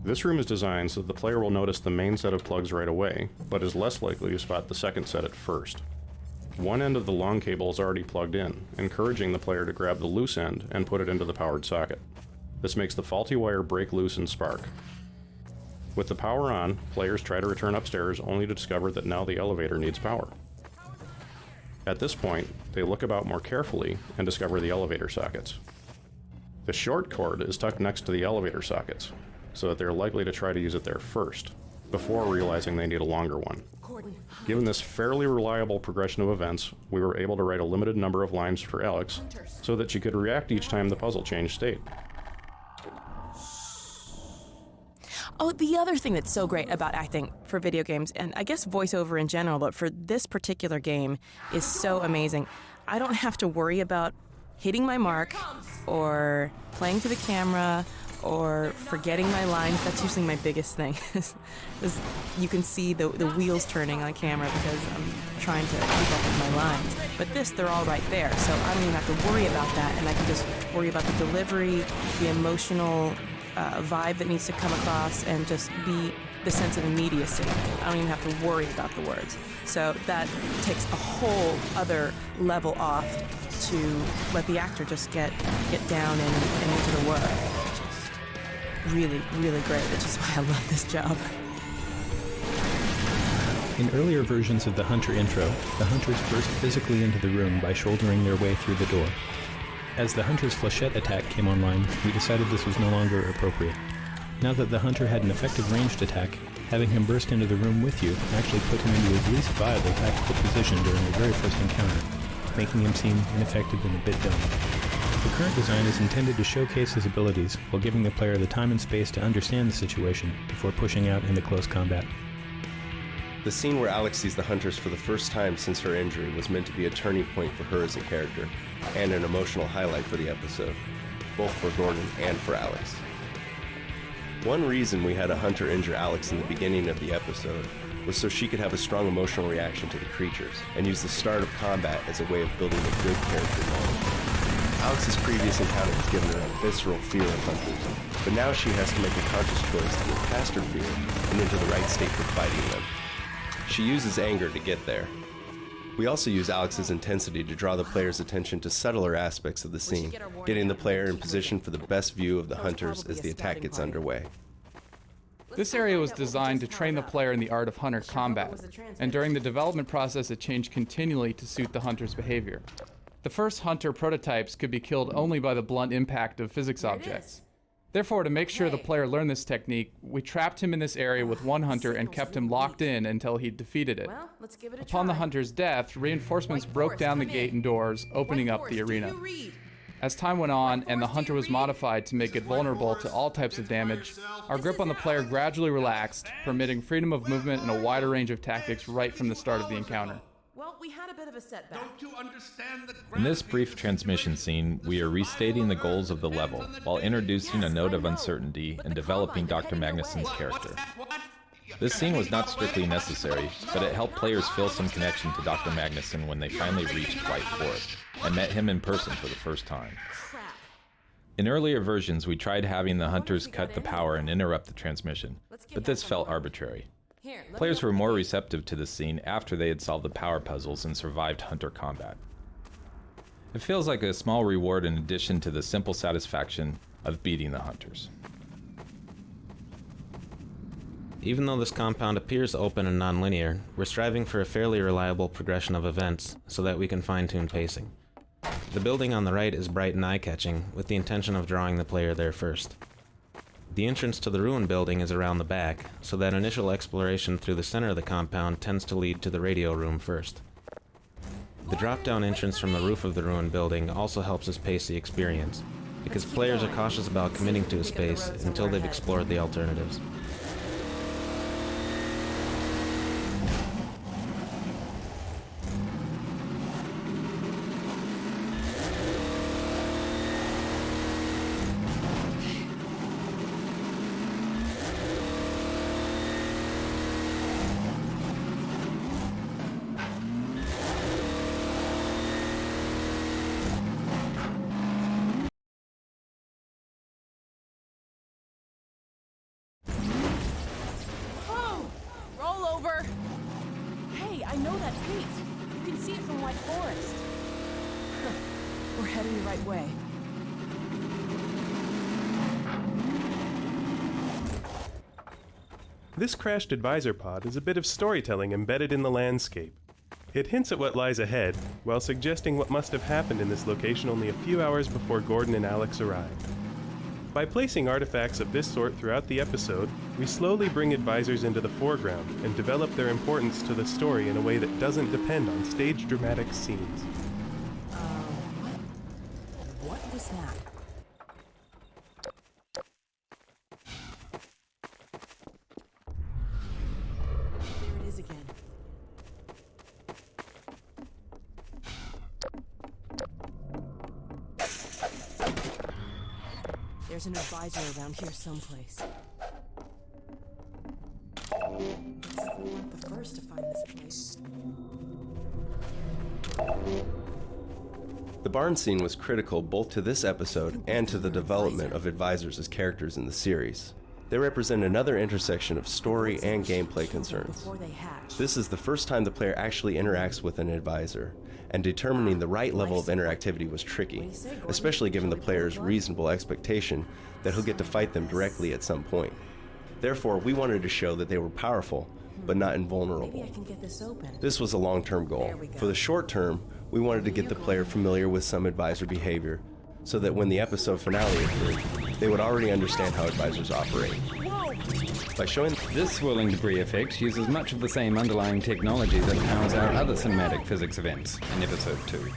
This room is designed so that the player will notice the main set of plugs right away, but is less likely to spot the second set at first. One end of the long cable is already plugged in, encouraging the player to grab the loose end and put it into the powered socket. This makes the faulty wire break loose and spark. With the power on, players try to return upstairs only to discover that now the elevator needs power. At this point, they look about more carefully and discover the elevator sockets. The short cord is tucked next to the elevator sockets, so that they're likely to try to use it there first, before realizing they need a longer one. Given this fairly reliable progression of events, we were able to write a limited number of lines for Alex, so that she could react each time the puzzle changed state. Oh, the other thing that's so great about acting for video games, and I guess voiceover in general, but for this particular game, is so amazing. I don't have to worry about hitting my mark, or playing to the camera, or forgetting my lines. That's usually my biggest thing. You can see the wheels turning on camera because I'm trying to keep up with my lines. But this, they're all right there, so I don't even have to worry about that, and I can just worry about the delivery, the emotional vibe that needs to come across, and just be the sense of immediacy. I don't even have to worry about the words. So that takes a whole other level off to let the actor just get down and into the work. Which is really, really great, which is why I love this job. In earlier versions of the Hunter intro, the hunters burst physically into the room by shouldering their way through the door. As the hunter's flechette attack came online, we decided this was no longer appropriate. Now that the hunter had an effective ranged attack, having him burst into the room with you actually put him into his least viable tactical position during the very first encounter, making him seem ineffective and a bit dumb. The current design is intended to showcase his abilities while giving the player the time and space to understand the situation before pushing out into close combat. The scene where Alex sees the hunters for the first time since her injury was meant to be a turning point for her as a character, and an emotional highlight for the episode, both for Gordon and for Alex. One reason we had a hunter injure Alex in the beginning of the episode was so she could have a strong emotional reaction to the creatures, and use the start of combat as a way of building a good character moment. Alex's previous encounter has given her a visceral fear of hunters, but now she has to make a conscious choice to get past her fear and into the right state for fighting them. She uses anger to get there. We also use Alex's intensity to draw the player's attention to subtler aspects of the scene, getting the player in position for the best view of the hunters as the attack gets underway. This area was designed to train the player in the art of hunter combat, and during the development process it changed continually to suit the hunter's behavior. The first hunter prototypes could be killed only by the blunt impact of physics objects. Therefore, to make sure the player learned this technique, we trapped him in this area with one hunter and kept him locked in until he defeated it. Upon the hunter's death, reinforcements broke down the gate and doors, opening up the arena. As time went on and the hunter was modified to make it vulnerable to all types of damage, our grip on the player gradually relaxed, permitting freedom of movement and a wider range of tactics right from the start of the encounter. Well, we had a bit of a setback. In this brief transmission scene, we are restating the goals of the level, while introducing a note of uncertainty and developing Dr. Magnuson's character. This scene was not strictly necessary, but it helped players feel some connection to Dr. Magnuson when they finally reached White Forest, and met him in person for the first time. In earlier versions, we tried having the hunters cut the power and interrupt the transmission, but this felt arbitrary. Players were more receptive to this scene after they had solved the power puzzles and survived hunter combat. It feels like a small reward in addition to the simple satisfaction of beating the hunters. Even though this compound appears open and non-linear, we're striving for a fairly reliable progression of events so that we can fine-tune pacing. The building on the right is bright and eye-catching, with the intention of drawing the player there first. The entrance to the ruin building is around the back, so that initial exploration through the center of the compound tends to lead to the radio room first. The drop-down entrance from the roof of the ruin building also helps us pace the experience, because players are cautious about committing to a space until they've explored the alternatives. know that peak. You can see it from White Forest. We're heading the right way. This crashed advisor pod is a bit of storytelling embedded in the landscape. It hints at what lies ahead, while suggesting what must have happened in this location only a few hours before Gordon and Alex arrived. By placing artifacts of this sort throughout the episode, we slowly bring advisors into the foreground and develop their importance to the story in a way that doesn't depend on stage dramatic scenes. What was that? There it is again. There's an advisor around here someplace. Looks like we weren't the first to find this place. The barn scene was critical both to this episode and to the development of advisors as characters in the series. They represent another intersection of story and gameplay concerns. This is the first time the player actually interacts with an advisor, and determining the right level of interactivity was tricky, especially given the player's reasonable expectation that he'll get to fight them directly at some point. Therefore, we wanted to show that they were powerful, but not invulnerable. Maybe I can get this open. This was a long-term goal. For the short term, we wanted to get the player familiar with some advisor behavior, so that when the episode finale occurred, they would already understand how advisors operate. By showing This swirling debris effect uses much of the same underlying technology that powers our other cinematic physics events in Episode 2,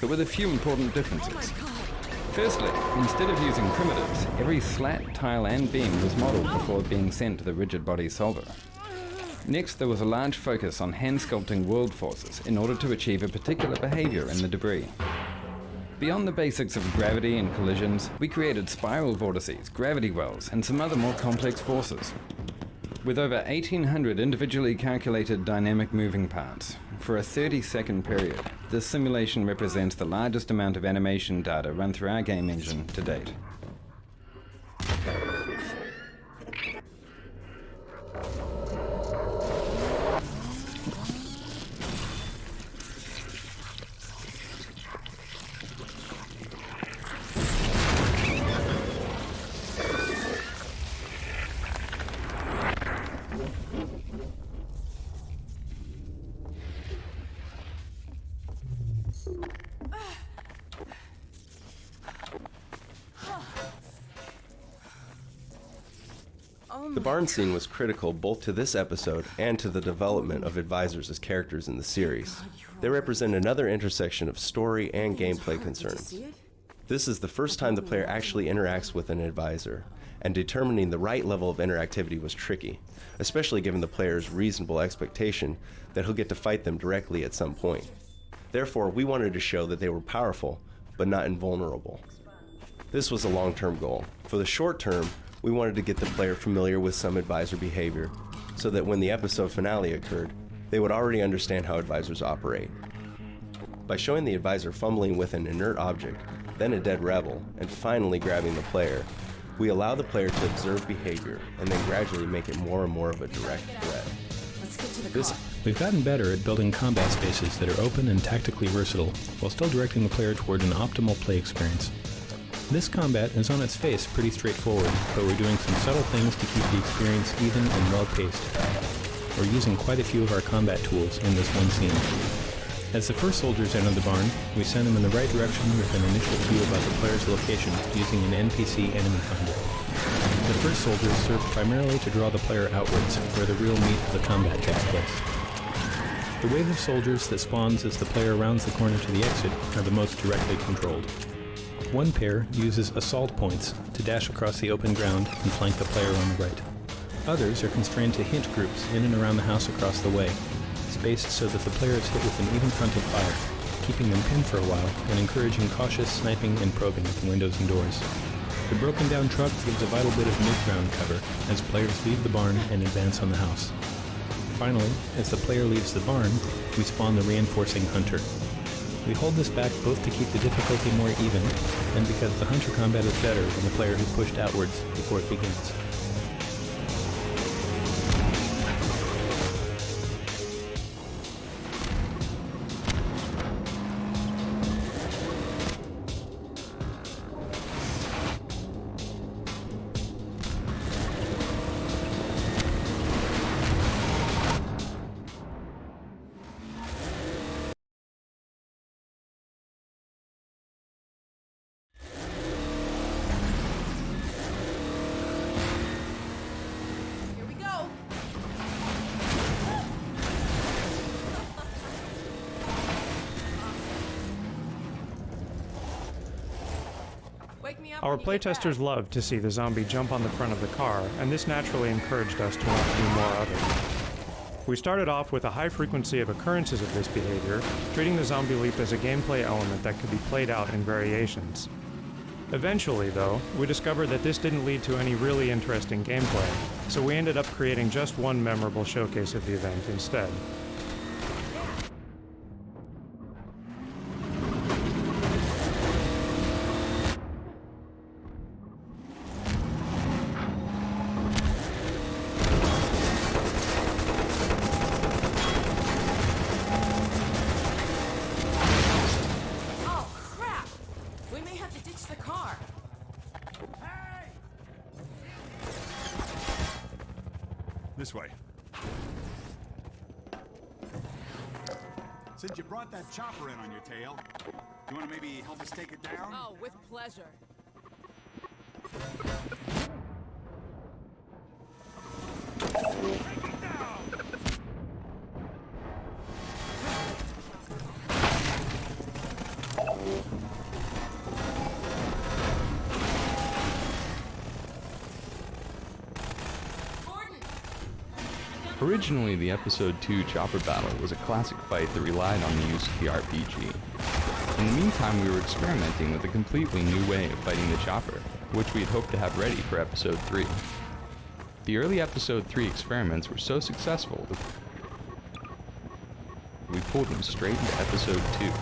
but with a few important differences. Firstly, instead of using primitives, every slat, tile and beam was modeled before being sent to the rigid body solver. Next, there was a large focus on hand-sculpting world forces in order to achieve a particular behavior in the debris. Beyond the basics of gravity and collisions, we created spiral vortices, gravity wells, and some other more complex forces. With over 1,800 individually calculated dynamic moving parts, for a 30-second period, this simulation represents the largest amount of animation data run through our game engine to date. The barn scene was critical both to this episode and to the development of advisors as characters in the series. They represent another intersection of story and gameplay concerns. This is the first time the player actually interacts with an advisor, and determining the right level of interactivity was tricky, especially given the player's reasonable expectation that he'll get to fight them directly at some point. Therefore, we wanted to show that they were powerful, but not invulnerable. This was a long-term goal. For the short term, we wanted to get the player familiar with some advisor behavior, so that when the episode finale occurred, they would already understand how advisors operate. By showing the advisor fumbling with an inert object, then a dead rebel, and finally grabbing the player, we allow the player to observe behavior and then gradually make it more and more of a direct threat. Let's get to the car. We've gotten better at building combat spaces that are open and tactically versatile, while still directing the player toward an optimal play experience. This combat is on its face pretty straightforward, but we're doing some subtle things to keep the experience even and well-paced. We're using quite a few of our combat tools in this one scene. As the first soldiers enter the barn, we send them in the right direction with an initial cue about the player's location using an NPC enemy finder. The first soldiers serve primarily to draw the player outwards, where the real meat of the combat takes place. The wave of soldiers that spawns as the player rounds the corner to the exit are the most directly controlled. One pair uses assault points to dash across the open ground and flank the player on the right. Others are constrained to hint groups in and around the house across the way, spaced so that the player is hit with an even front of fire, keeping them pinned for a while and encouraging cautious sniping and probing at the windows and doors. The broken down truck gives a vital bit of mid-ground cover as players leave the barn and advance on the house. Finally, as the player leaves the barn, we spawn the reinforcing hunter. We hold this back both to keep the difficulty more even, and because the hunter combat is better when the player is pushed outwards before it begins. Our playtesters loved to see the zombie jump on the front of the car, and this naturally encouraged us to want to do more of it. We started off with a high frequency of occurrences of this behavior, treating the zombie leap as a gameplay element that could be played out in variations. Eventually, though, we discovered that this didn't lead to any really interesting gameplay, so we ended up creating just one memorable showcase of the event instead. This way. Since you brought that chopper in on your tail, do you want to maybe help us take it down? Oh, with pleasure. Take it down! Originally, the Episode 2 chopper battle was a classic fight that relied on the use of the RPG. In the meantime, we were experimenting with a completely new way of fighting the chopper, which we had hoped to have ready for Episode 3. The early Episode 3 experiments were so successful that we pulled them straight into Episode 2.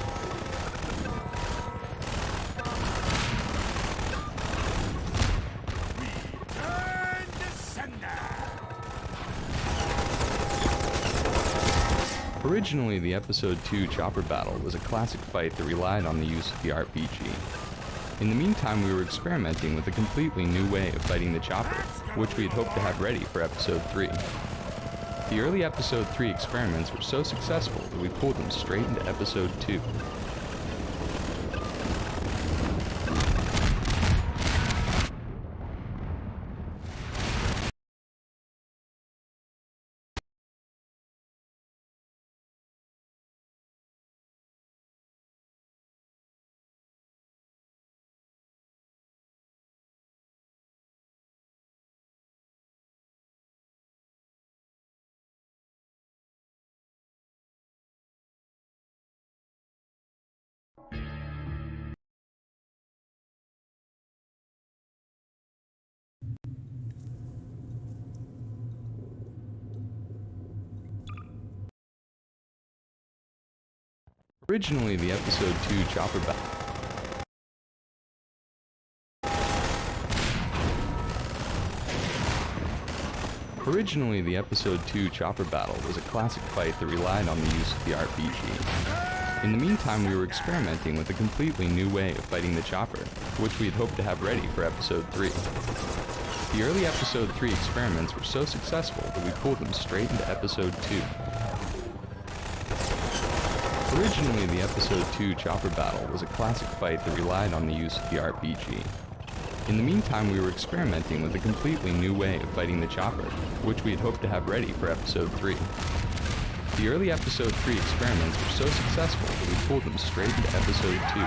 Originally, the Episode 2 chopper battle was a classic fight that relied on the use of the RPG. In the meantime, we were experimenting with a completely new way of fighting the chopper, which we had hoped to have ready for Episode 3. The early Episode 3 experiments were so successful that we pulled them straight into Episode 2. Originally, the Episode 2 chopper battle Originally, the Episode 2 chopper battle was a classic fight that relied on the use of the RPG. In the meantime, we were experimenting with a completely new way of fighting the chopper, which we had hoped to have ready for Episode 3. The early Episode 3 experiments were so successful that we pulled them straight into Episode 2. Originally, the Episode 2 chopper battle was a classic fight that relied on the use of the RPG. In the meantime, we were experimenting with a completely new way of fighting the chopper, which we had hoped to have ready for Episode 3. The early Episode 3 experiments were so successful that we pulled them straight into Episode 2.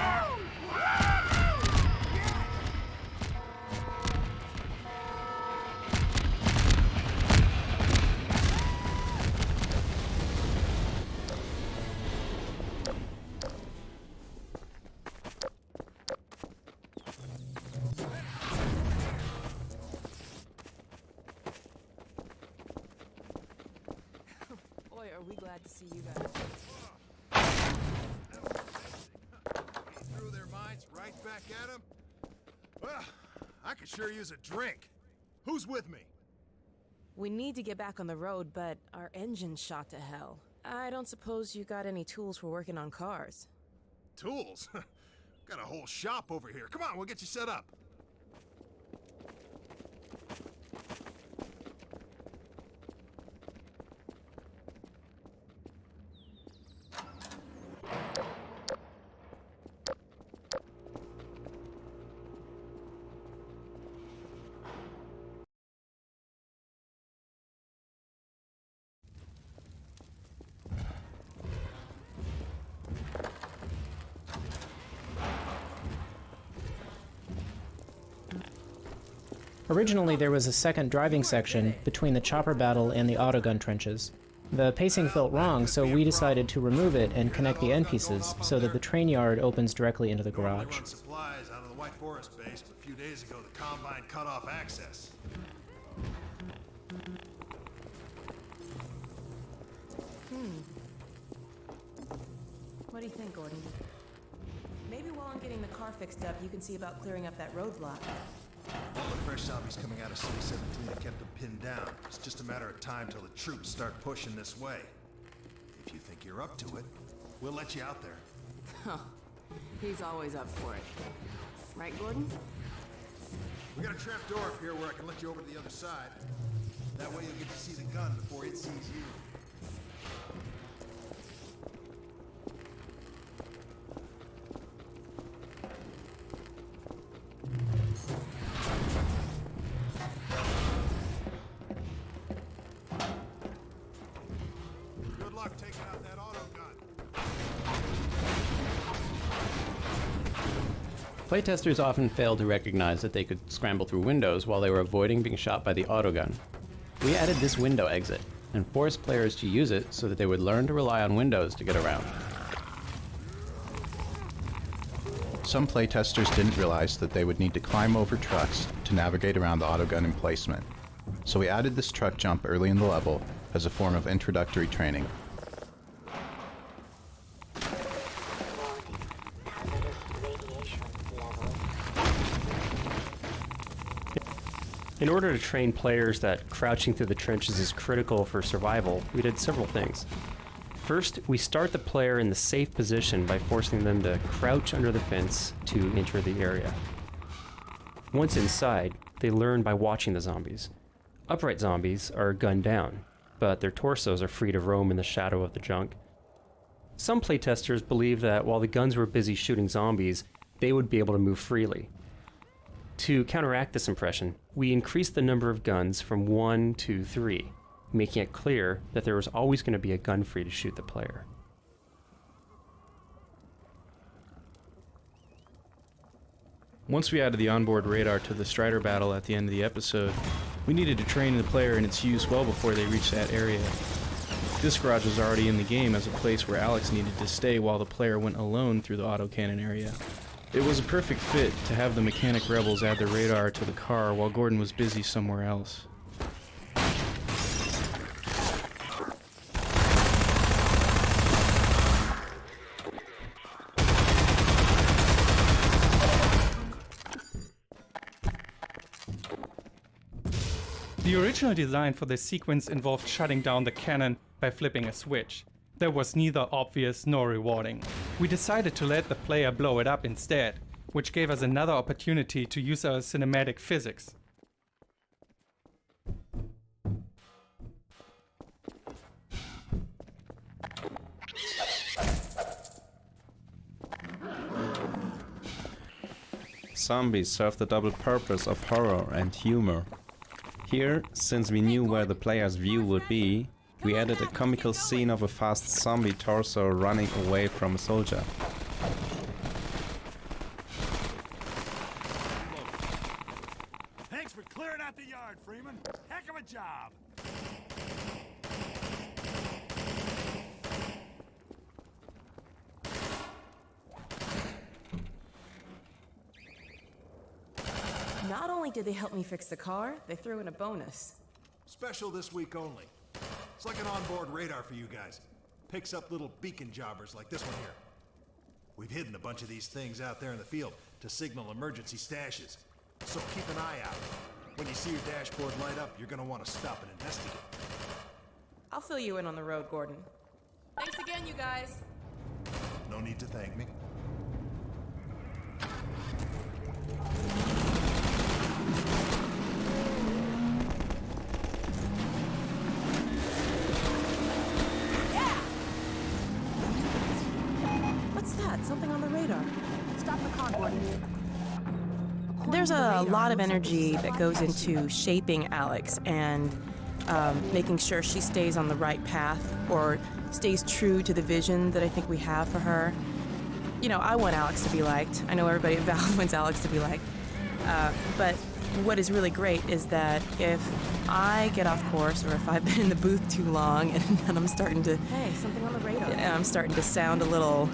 Boy, are we glad to see you guys. Threw their minds right back at them? Well, I could sure use a drink. Who's with me? We need to get back on the road, but our engine's shot to hell. I don't suppose you got any tools for working on cars. Tools? Got a whole shop over here. Come on, we'll get you set up. Originally, there was a second driving section between the chopper battle and the autogun trenches. The pacing felt wrong, so we decided to remove it and connect the end pieces so that the train yard opens directly into the garage. Supplies out of the White Forest base, but a few days ago the Combine cut off access. What do you think, Gordon? Maybe while I'm getting the car fixed up, you can see about clearing up that roadblock. All the fresh zombies coming out of City 17 have kept them pinned down. It's just a matter of time till the troops start pushing this way. If you think you're up to it, we'll let you out there. Huh. He's always up for it. Right, Gordon? We got a trap door up here where I can let you over to the other side. That way you'll get to see the gun before it sees you. Good luck taking out that autogun. Playtesters often failed to recognize that they could scramble through windows while they were avoiding being shot by the autogun. We added this window exit and forced players to use it so that they would learn to rely on windows to get around. Some playtesters didn't realize that they would need to climb over trucks to navigate around the autogun emplacement. So we added this truck jump early in the level as a form of introductory training. In order to train players that crouching through the trenches is critical for survival, we did several things. First, we start the player in the safe position by forcing them to crouch under the fence to enter the area. Once inside, they learn by watching the zombies. Upright zombies are gunned down, but their torsos are free to roam in the shadow of the junk. Some playtesters believe that while the guns were busy shooting zombies, they would be able to move freely. To counteract this impression, we increased the number of guns from 1 to 3, making it clear that there was always going to be a gun free to shoot the player. Once we added the onboard radar to the Strider battle at the end of the episode, we needed to train the player in its use well before they reached that area. This garage was already in the game as a place where Alex needed to stay while the player went alone through the autocannon area. It was a perfect fit to have the mechanic rebels add the radar to the car while Gordon was busy somewhere else. The original design for this sequence involved shutting down the cannon by flipping a switch. That was neither obvious nor rewarding. We decided to let the player blow it up instead, which gave us another opportunity to use our cinematic physics. Zombies serve the double purpose of horror and humor. Here, since we knew where the player's view would be, we added a comical scene of a fast zombie torso running away from a soldier. Thanks for clearing out the yard, Freeman. Heck of a job. Not only did they help me fix the car, they threw in a bonus. Special this week only. It's like an onboard radar for you guys. Picks up little beacon jobbers like this one here. We've hidden a bunch of these things out there in the field to signal emergency stashes. So keep an eye out. When you see your dashboard light up, you're gonna want to stop and investigate. I'll fill you in on the road, Gordon. Thanks again, you guys. No need to thank me. What's that? Something on the radar. Stop the car, Gordon. There's a lot of energy that goes into shaping Alex and making sure she stays on the right path or stays true to the vision that I think we have for her. You know, I want Alex to be liked. I know everybody at Valve wants Alex to be liked. But what is really great is that if I get off course, or if I've been in the booth too long and I'm starting to, Hey, something on the radar. I'm starting to sound a little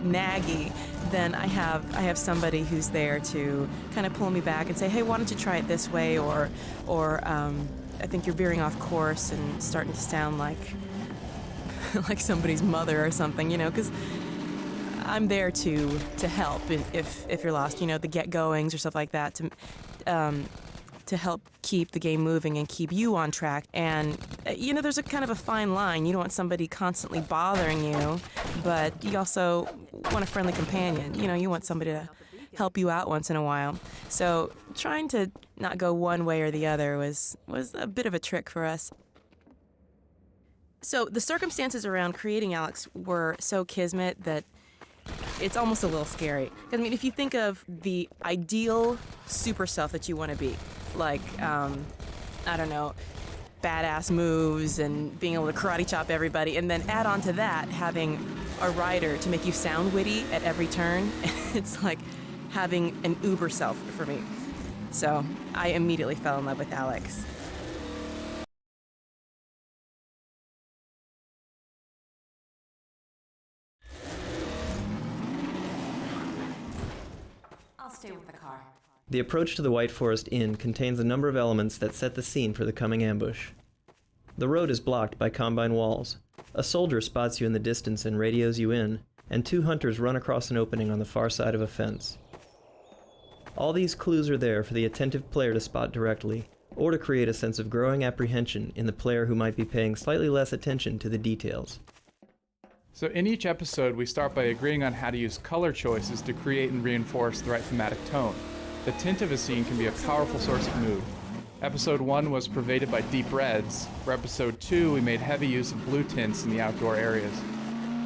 naggy, then I have somebody who's there to kind of pull me back and say, hey, why don't you try it this way, or I think you're veering off course and starting to sound like like somebody's mother or something, because I'm there to help if you're lost, the get-goings or stuff like that, to help keep the game moving and keep you on track. And, there's a kind of a fine line. You don't want somebody constantly bothering you, but you also want a friendly companion. You want somebody to help you out once in a while. So trying to not go one way or the other was a bit of a trick for us. So the circumstances around creating Alex were so kismet that it's almost a little scary. I mean, if you think of the ideal super self that you want to be, like, I don't know, badass moves and being able to karate chop everybody, and then add on to that having a rider to make you sound witty at every turn, it's like having an uber self for me. So I immediately fell in love with Alex. I'll stay with the car. The approach to the White Forest Inn contains a number of elements that set the scene for the coming ambush. The road is blocked by Combine walls. A soldier spots you in the distance and radios you in, and 2 hunters run across an opening on the far side of a fence. All these clues are there for the attentive player to spot directly, or to create a sense of growing apprehension in the player who might be paying slightly less attention to the details. So in each episode, we start by agreeing on how to use color choices to create and reinforce the right thematic tone. The tint of a scene can be a powerful source of mood. Episode 1 was pervaded by deep reds. For episode 2, we made heavy use of blue tints in the outdoor areas.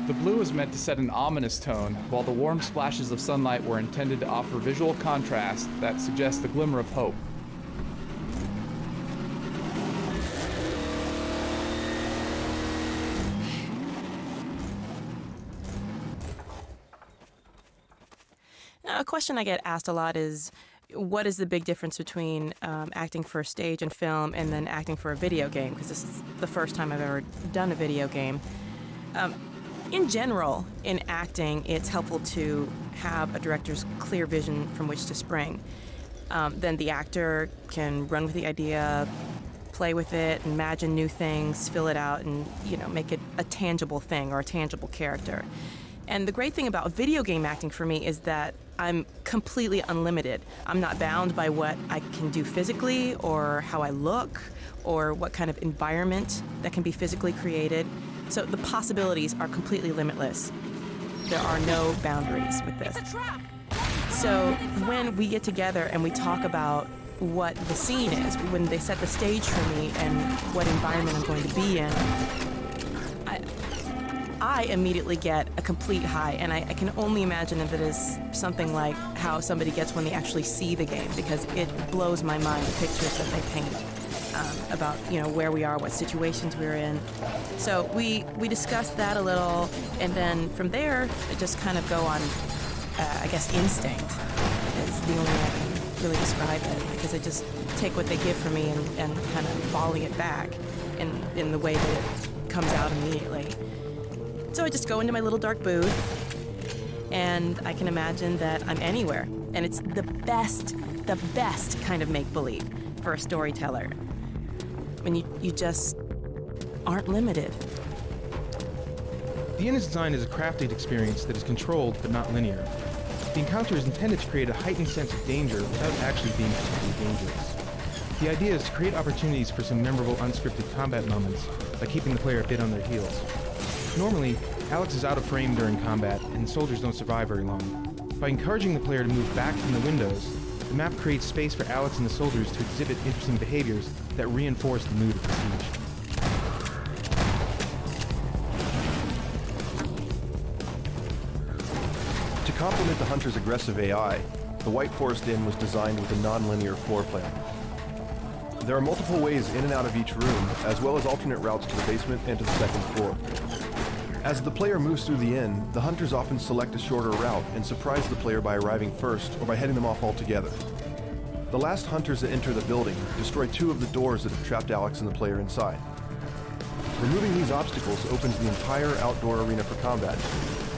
The blue was meant to set an ominous tone, while the warm splashes of sunlight were intended to offer visual contrast that suggests the glimmer of hope. Now, a question I get asked a lot is, what is the big difference between acting for stage and film and then acting for a video game? Because this is the first time I've ever done a video game. In general, in acting, it's helpful to have a director's clear vision from which to spring. Then the actor can run with the idea, play with it, imagine new things, fill it out, and make it a tangible thing or a tangible character. And the great thing about video game acting for me is that I'm completely unlimited. I'm not bound by what I can do physically or how I look or what kind of environment that can be physically created. So the possibilities are completely limitless. There are no boundaries with this. So when we get together and we talk about what the scene is, when they set the stage for me and what environment I'm going to be in, I immediately get a complete high, and I can only imagine if it is something like how somebody gets when they actually see the game, because it blows my mind, the pictures that they paint about where we are, what situations we're in. So we discussed that a little, and then from there it just kind of go on, I guess instinct is the only way I can really describe it, because I just take what they give from me and kind of volley it back in the way that it comes out immediately. So I just go into my little dark booth, and I can imagine that I'm anywhere. And it's the best kind of make-believe for a storyteller. When you just aren't limited. The inn is designed as a crafted experience that is controlled but not linear. The encounter is intended to create a heightened sense of danger without actually being particularly dangerous. The idea is to create opportunities for some memorable unscripted combat moments by keeping the player a bit on their heels. Normally, Alex is out of frame during combat, and soldiers don't survive very long. By encouraging the player to move back from the windows, the map creates space for Alex and the soldiers to exhibit interesting behaviors that reinforce the mood of the siege. To complement the hunter's aggressive AI, the White Forest Inn was designed with a non-linear floor plan. There are multiple ways in and out of each room, as well as alternate routes to the basement and to the second floor. As the player moves through the inn, the hunters often select a shorter route and surprise the player by arriving first or by heading them off altogether. The last hunters that enter the building destroy 2 of the doors that have trapped Alex and the player inside. Removing these obstacles opens the entire outdoor arena for combat,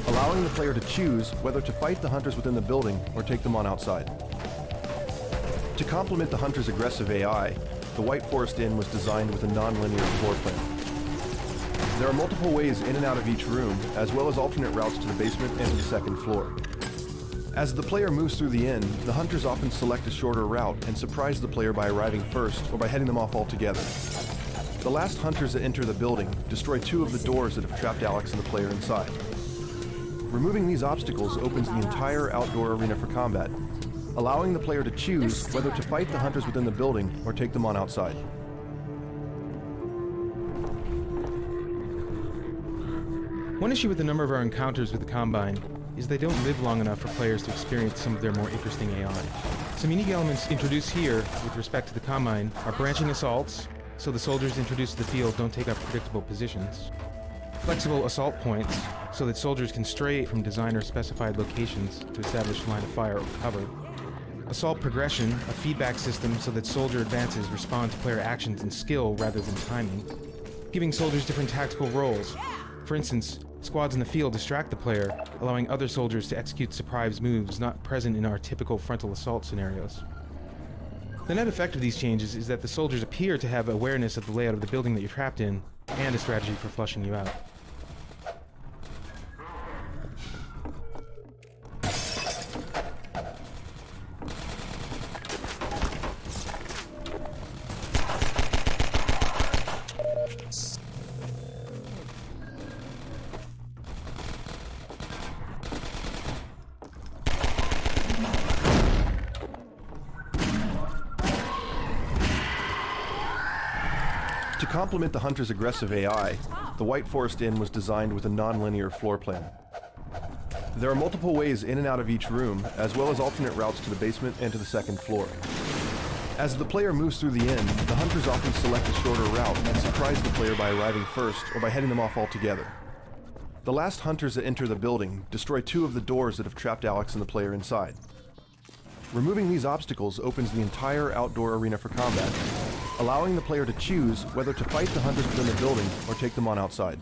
allowing the player to choose whether to fight the hunters within the building or take them on outside. To complement the hunter's aggressive AI, the White Forest Inn was designed with a non-linear floor plan. There are multiple ways in and out of each room, as well as alternate routes to the basement and to the second floor. As the player moves through the inn, the hunters often select a shorter route and surprise the player by arriving first or by heading them off altogether. The last hunters that enter the building destroy 2 of the doors that have trapped Alex and the player inside. Removing these obstacles opens the entire outdoor arena for combat, allowing the player to choose whether to fight the hunters within the building or take them on outside. One issue with a number of our encounters with the Combine is they don't live long enough for players to experience some of their more interesting AI. Some unique elements introduced here with respect to the Combine are branching assaults, so the soldiers introduced to the field don't take up predictable positions. Flexible assault points, so that soldiers can stray from designer-specified locations to establish line of fire or cover. Assault progression, a feedback system so that soldier advances respond to player actions and skill rather than timing. Giving soldiers different tactical roles. For instance, squads in the field distract the player, allowing other soldiers to execute surprise moves not present in our typical frontal assault scenarios. The net effect of these changes is that the soldiers appear to have awareness of the layout of the building that you're trapped in, and a strategy for flushing you out. To complement the hunter's aggressive AI, the White Forest Inn was designed with a non-linear floor plan. There are multiple ways in and out of each room, as well as alternate routes to the basement and to the second floor. As the player moves through the inn, the hunters often select a shorter route and surprise the player by arriving first or by heading them off altogether. The last hunters that enter the building destroy 2 of the doors that have trapped Alex and the player inside. Removing these obstacles opens the entire outdoor arena for combat, allowing the player to choose whether to fight the hunters within the building or take them on outside.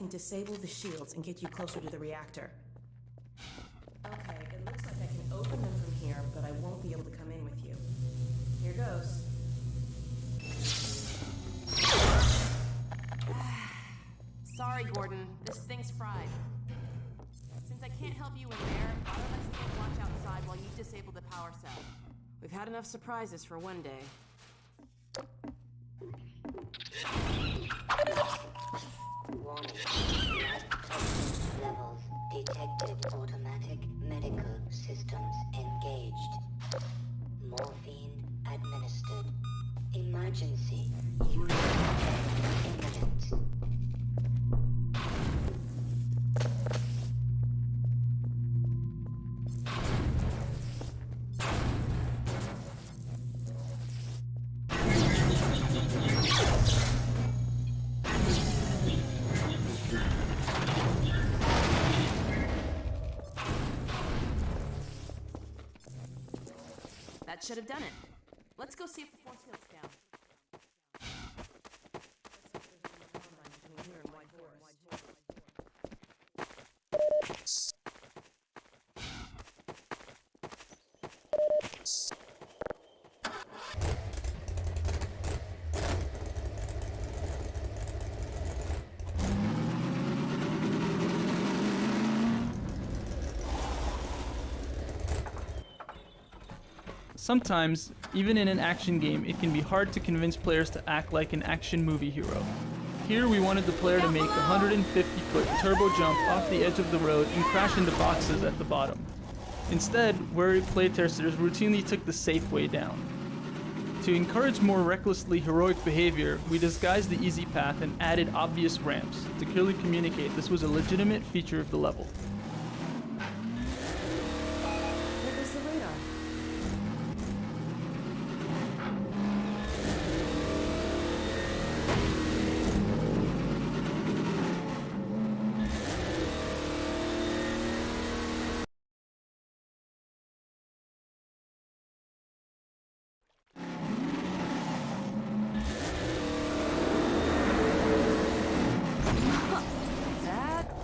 Disable the shields and get you closer to the reactor. Okay, it looks like I can open them from here, but I won't be able to come in with you. Here goes. Sorry, Gordon. This thing's fried. Since I can't help you in there, why don't I stay and watch outside while you disable the power cell? We've had enough surprises for one day. Warning. Levels detected. Automatic medical systems engaged. Morphine administered. Emergency. Unit imminent. That should have done it. Let's go see if the force field's down. Sometimes, even in an action game, it can be hard to convince players to act like an action movie hero. Here we wanted the player to make a 150-foot turbo jump off the edge of the road and crash into boxes at the bottom. Instead, worried playtesters routinely took the safe way down. To encourage more recklessly heroic behavior, we disguised the easy path and added obvious ramps to clearly communicate this was a legitimate feature of the level. There goes the radar.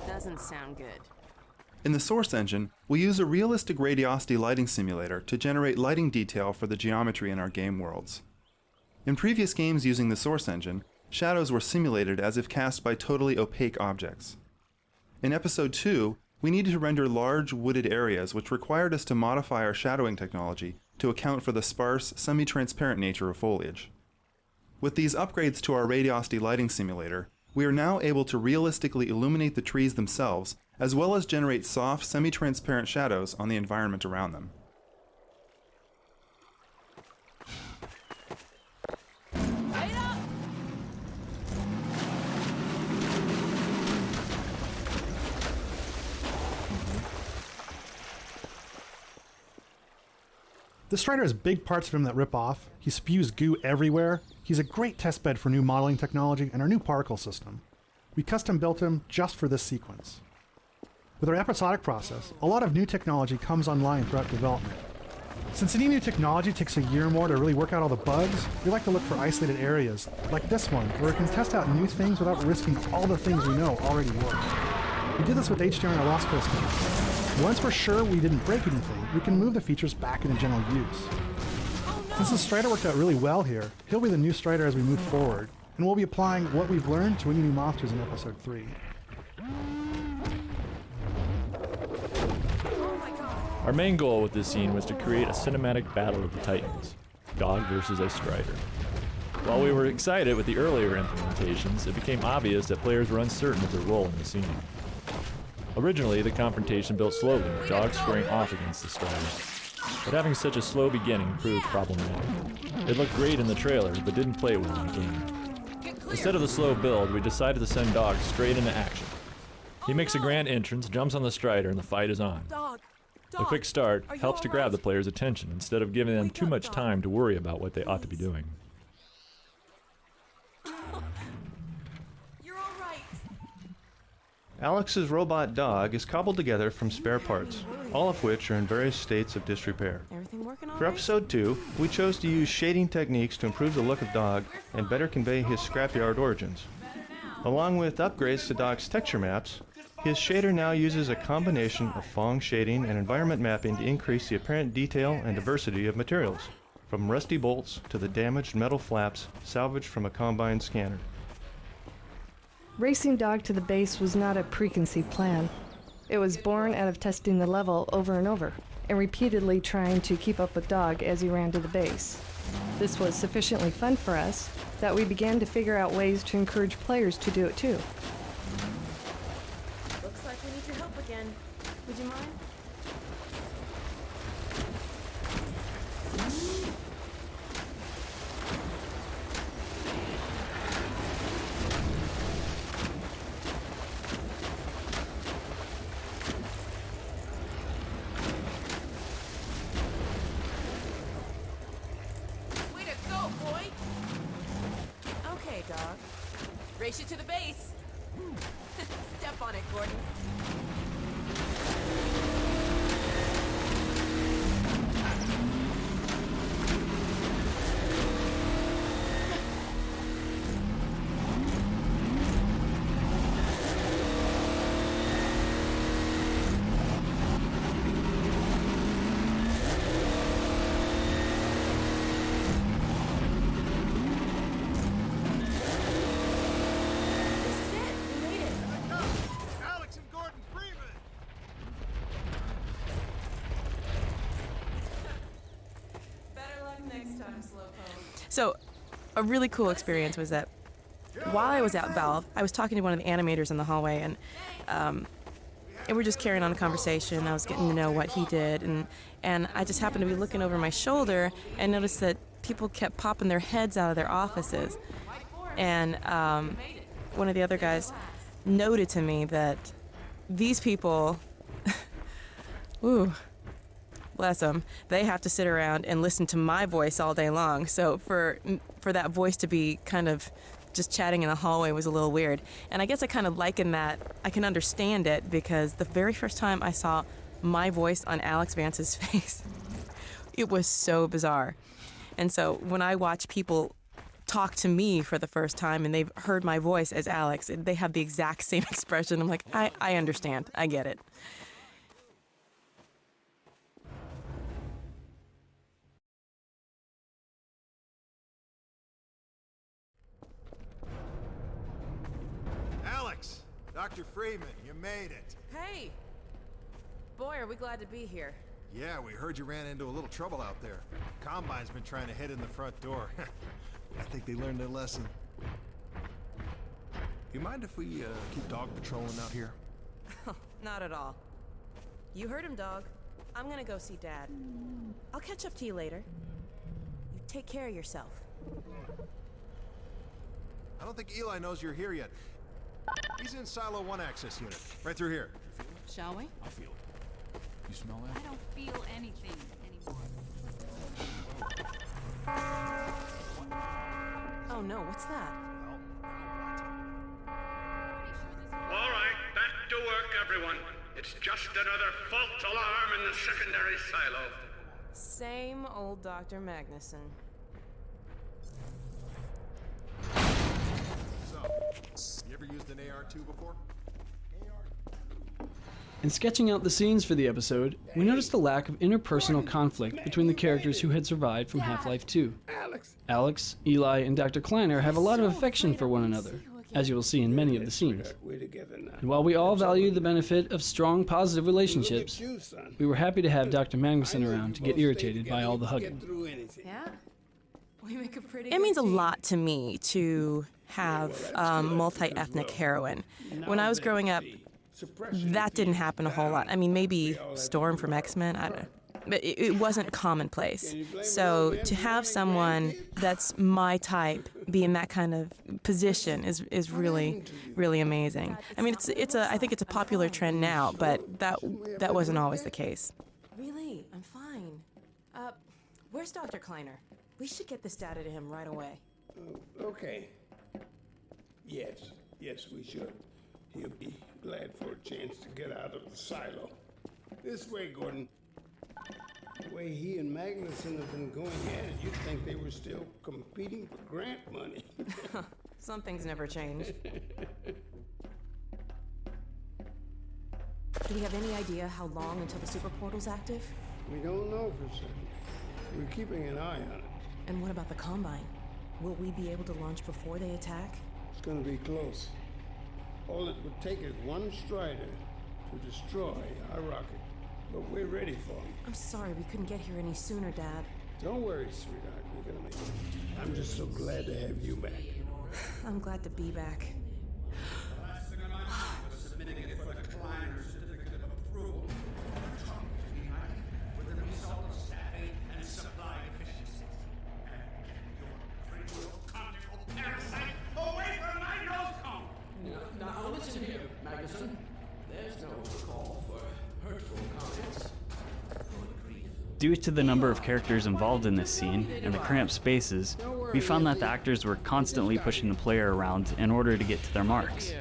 Doesn't sound good. In the source engine, we use a realistic radiosity lighting simulator to generate lighting detail for the geometry in our game worlds. In previous games using the source engine, shadows were simulated as if cast by totally opaque objects. In Episode 2, we needed to render large wooded areas, which required us to modify our shadowing technology to account for the sparse, semi-transparent nature of foliage. With these upgrades to our radiosity lighting simulator, we are now able to realistically illuminate the trees themselves, as well as generate soft, semi-transparent shadows on the environment around them. The Strider has big parts of him that rip off. He spews goo everywhere. He's a great testbed for new modeling technology and our new particle system. We custom built him just for this sequence. With our episodic process, a lot of new technology comes online throughout development. Since any new technology takes a year or more to really work out all the bugs, we like to look for isolated areas, like this one, where we can test out new things without risking all the things we know already work. We did this with HDR and our Lost Coast game. Once we're sure we didn't break anything, we can move the features back into general use. Since the Strider worked out really well here, he'll be the new Strider as we move forward, and we'll be applying what we've learned to any new monsters in Episode 3. Our main goal with this scene was to create a cinematic battle of the Titans, Dog versus a Strider. While we were excited with the earlier implementations, it became obvious that players were uncertain of their role in the scene. Originally, the confrontation built slowly, with Dog squaring off against the Strider. But having such a slow beginning proved problematic. It looked great in the trailer, but didn't play well in the game. Instead of the slow build, we decided to send Dog straight into action. He makes a grand entrance, jumps on the Strider, and the fight is on. A quick start helps to grab the player's attention instead of giving them too much time to worry about what they ought to be doing. You're all right. Alex's robot dog is cobbled together from spare parts, all of which are in various states of disrepair. Everything working all For right? Episode 2, we chose to use shading techniques to improve the look of Dog and better convey his scrapyard origins. Along with upgrades to Dog's texture maps, his shader now uses a combination of Phong shading and environment mapping to increase the apparent detail and diversity of materials, from rusty bolts to the damaged metal flaps salvaged from a combine scanner. Racing Dog to the base was not a preconceived plan. It was born out of testing the level over and over, and repeatedly trying to keep up with Dog as he ran to the base. This was sufficiently fun for us that we began to figure out ways to encourage players to do it too. Looks like we need your help again. Would you mind? Way to go, boy! Okay, Dog. Race you to the base. Step on it, Gordon. So, a really cool experience was that while I was at Valve, I was talking to one of the animators in the hallway, and we're just carrying on a conversation. I was getting to know what he did, and I just happened to be looking over my shoulder and noticed that people kept popping their heads out of their offices. And one of the other guys noted to me that these people, ooh, bless them, they have to sit around and listen to my voice all day long. So for that voice to be kind of just chatting in the hallway was a little weird. And I guess I kind of liken that, I can understand it, because the very first time I saw my voice on Alex Vance's face, it was so bizarre. And so when I watch people talk to me for the first time and they've heard my voice as Alex, they have the exact same expression. I'm like, I understand, I get it. Alex! Dr. Freeman, you made it. Hey! Boy, are we glad to be here. Yeah, we heard you ran into a little trouble out there. Combine's been trying to head in the front door. I think they learned their lesson. You mind if we keep dog patrolling out here? Not at all. You heard him, dog. I'm gonna go see Dad. I'll catch up to you later. You take care of yourself. I don't think Eli knows you're here yet. He's in Silo 1 access unit, right through here. Shall we? I feel it. You smell that? I don't feel anything anymore. Oh no, what's that? All right, back to work, everyone. It's just another fault alarm in the secondary silo. Same old Dr. Magnuson. So, you ever used an AR-2 before? In sketching out the scenes for the episode, we noticed a lack of interpersonal conflict between the characters who had survived from Half-Life 2. Alex, Eli, and Dr. Kleiner have a lot of affection for one another, as you will see in many of the scenes. And while we all value the benefit of strong, positive relationships, we were happy to have Dr. Magnuson around to get irritated by all the hugging. Yeah. We make a pretty It means a lot to me to have a multi-ethnic heroine. When I was growing up, that didn't happen a whole lot. I mean, maybe Storm from X-Men, I don't know. But it wasn't commonplace. So to have someone that's my type be in that kind of position is really, really amazing. I mean, I think it's a popular trend now, but that wasn't always the case. Really? I'm fine. Where's Dr. Kleiner? We should get this data to him right away. Okay. Yes, we should. He'll be glad for a chance to get out of the silo. This way, Gordon. The way he and Magnuson have been going at it, you'd think they were still competing for grant money. Some things never change. Do we have any idea how long until the super portal's active? We don't know for certain. We're keeping an eye on it. And what about the Combine? Will we be able to launch before they attack? It's gonna be close. All it would take is one Strider to destroy our rocket. But we're ready for him. I'm sorry we couldn't get here any sooner, Dad. Don't worry, sweetheart. We're gonna make it. I'm just so glad to have you back. I'm glad to be back. Now listen here, Magnuson. There's no call for hurtful comments. Due to the number of characters involved in this scene and the cramped spaces, we found that the actors were constantly pushing the player around in order to get to their marks.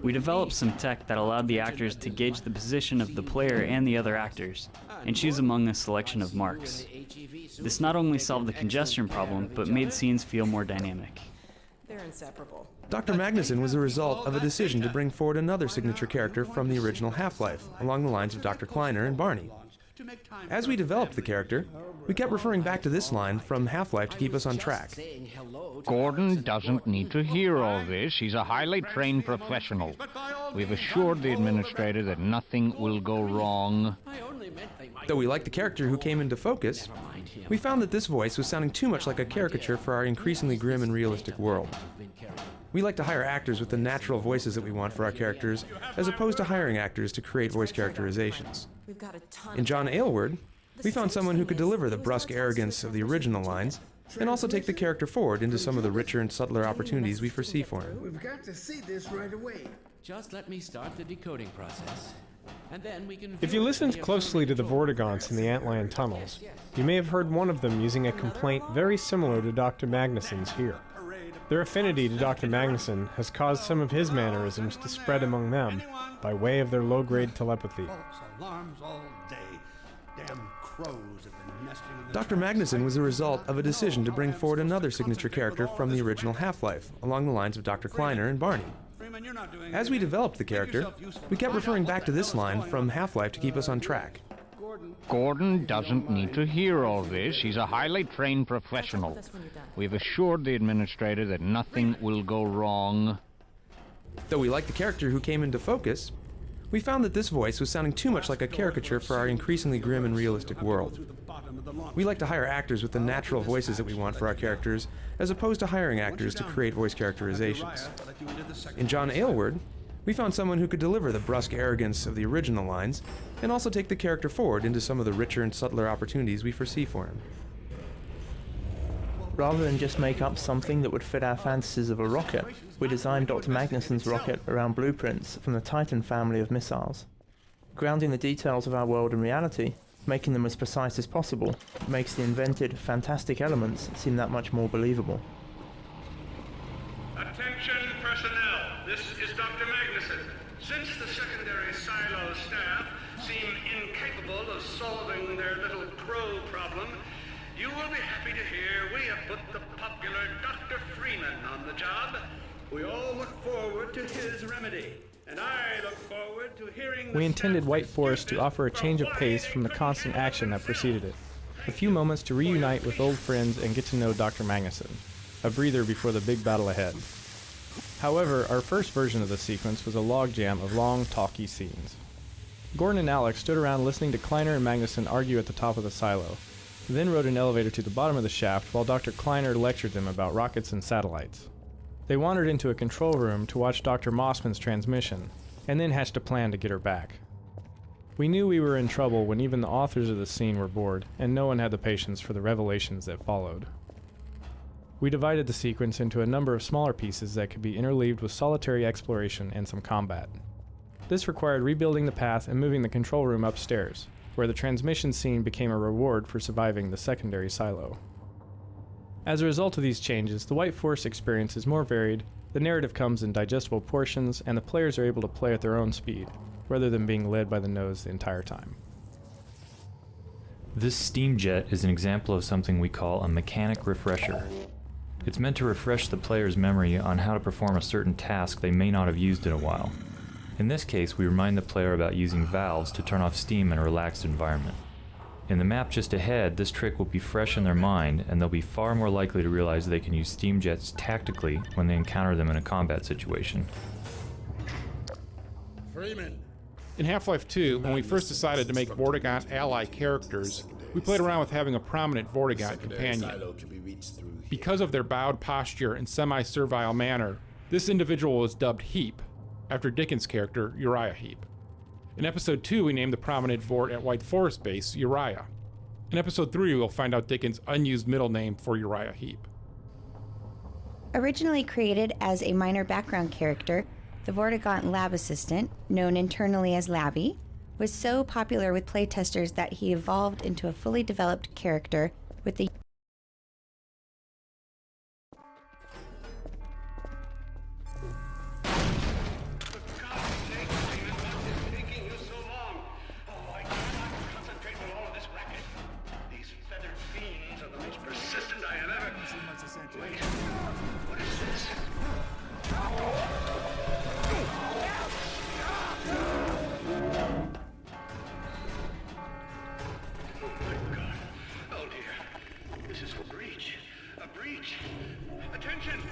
We developed some tech that allowed the actors to gauge the position of the player and the other actors, and choose among a selection of marks. This not only solved the congestion problem, but made scenes feel more dynamic. They're inseparable. Dr. Magnuson was the result of a decision to bring forward another signature character from the original Half-Life, along the lines of Dr. Kleiner and Barney. As we developed the character, we kept referring back to this line from Half-Life to keep us on track. Gordon doesn't need to hear all this. He's a highly trained professional. We've assured the administrator that nothing will go wrong. Though we liked the character who came into focus, We found that this voice was sounding too much like a caricature for our increasingly grim and realistic world. We like to hire actors with the natural voices that we want for our characters, as opposed to hiring actors to create voice characterizations. In John Aylward, we found someone who could deliver the brusque arrogance of the original lines, and also take the character forward into some of the richer and subtler opportunities we foresee for him. We've got to see this right away. Just let me start the decoding process, and then we can... If you listened closely to the Vortigaunts in the Antlion tunnels, you may have heard one of them using a complaint very similar to Dr. Magnuson's here. Their affinity to Dr. Magnuson has caused some of his mannerisms to spread among them by way of their low-grade telepathy. Alarms all day. Damn crows have been nesting in the... Dr. Magnuson was the result of a decision to bring forward another signature character from the original Half-Life, along the lines of Dr. Kleiner and Barney. As we developed the character, we kept referring back to this line from Half-Life to keep us on track. Gordon doesn't need to hear all this. He's a highly trained professional. We've assured the administrator that nothing will go wrong. Though we liked the character who came into focus, we found that this voice was sounding too much like a caricature for our increasingly grim and realistic world. We like to hire actors with the natural voices that we want for our characters, as opposed to hiring actors to create voice characterizations. In John Aylward, we found someone who could deliver the brusque arrogance of the original lines, and also take the character forward into some of the richer and subtler opportunities we foresee for him. Rather than just make up something that would fit our fantasies of a rocket, we designed Dr. Magnuson's rocket around blueprints from the Titan family of missiles. Grounding the details of our world in reality, making them as precise as possible, makes the invented, fantastic elements seem that much more believable. Attention personnel, this is Dr. Magnuson. Since the secondary silo staff seem incapable of solving their little crow problem, you will be happy to hear we have put the popular Dr. Freeman on the job. We all look forward to his remedy, and I look forward to hearing... We intended White Forest to offer a change of pace from the constant action that preceded it. A few moments to reunite with old friends and get to know Dr. Magnuson. A breather before the big battle ahead. However, our first version of the sequence was a logjam of long, talky scenes. Gordon and Alex stood around listening to Kleiner and Magnuson argue at the top of the silo, then rode an elevator to the bottom of the shaft while Dr. Kleiner lectured them about rockets and satellites. They wandered into a control room to watch Dr. Mossman's transmission, and then hatched a plan to get her back. We knew we were in trouble when even the authors of the scene were bored, and no one had the patience for the revelations that followed. We divided the sequence into a number of smaller pieces that could be interleaved with solitary exploration and some combat. This required rebuilding the path and moving the control room upstairs, where the transmission scene became a reward for surviving the secondary silo. As a result of these changes, the White Forest experience is more varied, the narrative comes in digestible portions, and the players are able to play at their own speed, rather than being led by the nose the entire time. This steam jet is an example of something we call a mechanic refresher. It's meant to refresh the player's memory on how to perform a certain task they may not have used in a while. In this case, we remind the player about using valves to turn off steam in a relaxed environment. In the map just ahead, this trick will be fresh in their mind, and they'll be far more likely to realize they can use steam jets tactically when they encounter them in a combat situation. Freeman. In Half-Life 2, when we first decided to make Vortigaunt ally characters, we played around with having a prominent Vortigaunt companion. Because of their bowed posture and semi-servile manner, this individual was dubbed Heap, after Dickens' character Uriah Heep. In Episode 2, we named the prominent Vort at White Forest Base Uriah. In Episode 3, we'll find out Dickens' unused middle name for Uriah Heep. Originally created as a minor background character, the Vortigaunt lab assistant, known internally as Labby, was so popular with playtesters that he evolved into a fully developed character with the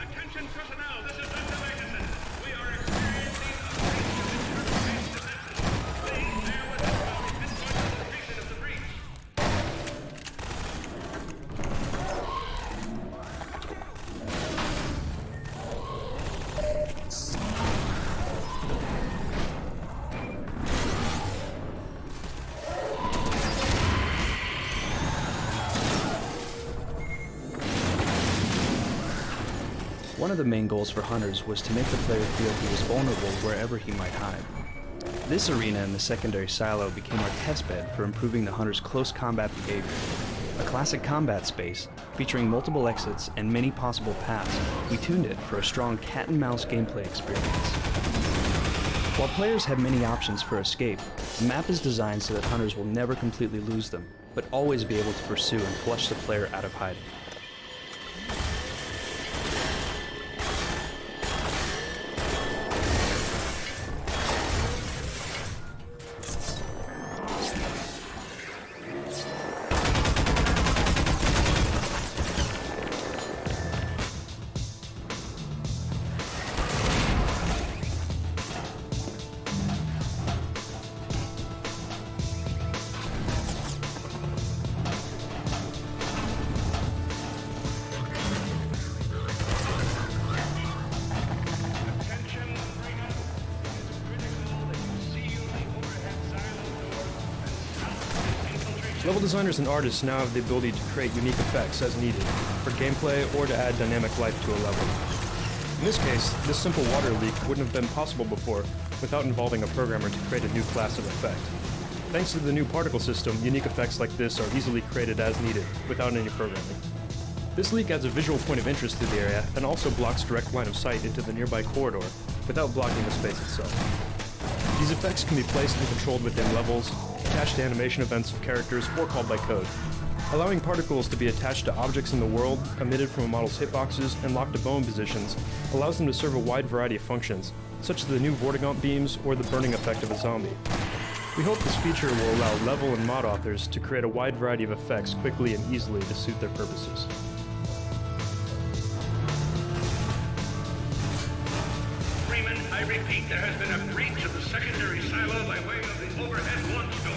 Attention personnel, this is Dr. Magnuson. We are experiencing a breach of internal space defenses. Please bear with us while we pinpoint the location of the breach. One of the main goals for hunters was to make the player feel he was vulnerable wherever he might hide. This arena in the secondary silo became our testbed for improving the hunter's close combat behavior. A classic combat space, featuring multiple exits and many possible paths, we tuned it for a strong cat-and-mouse gameplay experience. While players have many options for escape, the map is designed so that hunters will never completely lose them, but always be able to pursue and flush the player out of hiding. Level designers and artists now have the ability to create unique effects as needed, for gameplay or to add dynamic life to a level. In this case, this simple water leak wouldn't have been possible before without involving a programmer to create a new class of effect. Thanks to the new particle system, unique effects like this are easily created as needed, without any programming. This leak adds a visual point of interest to the area and also blocks direct line of sight into the nearby corridor, without blocking the space itself. These effects can be placed and controlled within levels, attached to animation events of characters, or called by code. Allowing particles to be attached to objects in the world, emitted from a model's hitboxes, and locked to bone positions allows them to serve a wide variety of functions, such as the new Vortigaunt beams or the burning effect of a zombie. We hope this feature will allow level and mod authors to create a wide variety of effects quickly and easily to suit their purposes. Freeman, I repeat, there has been a breach of the secondary silo by way of the overhead launch door.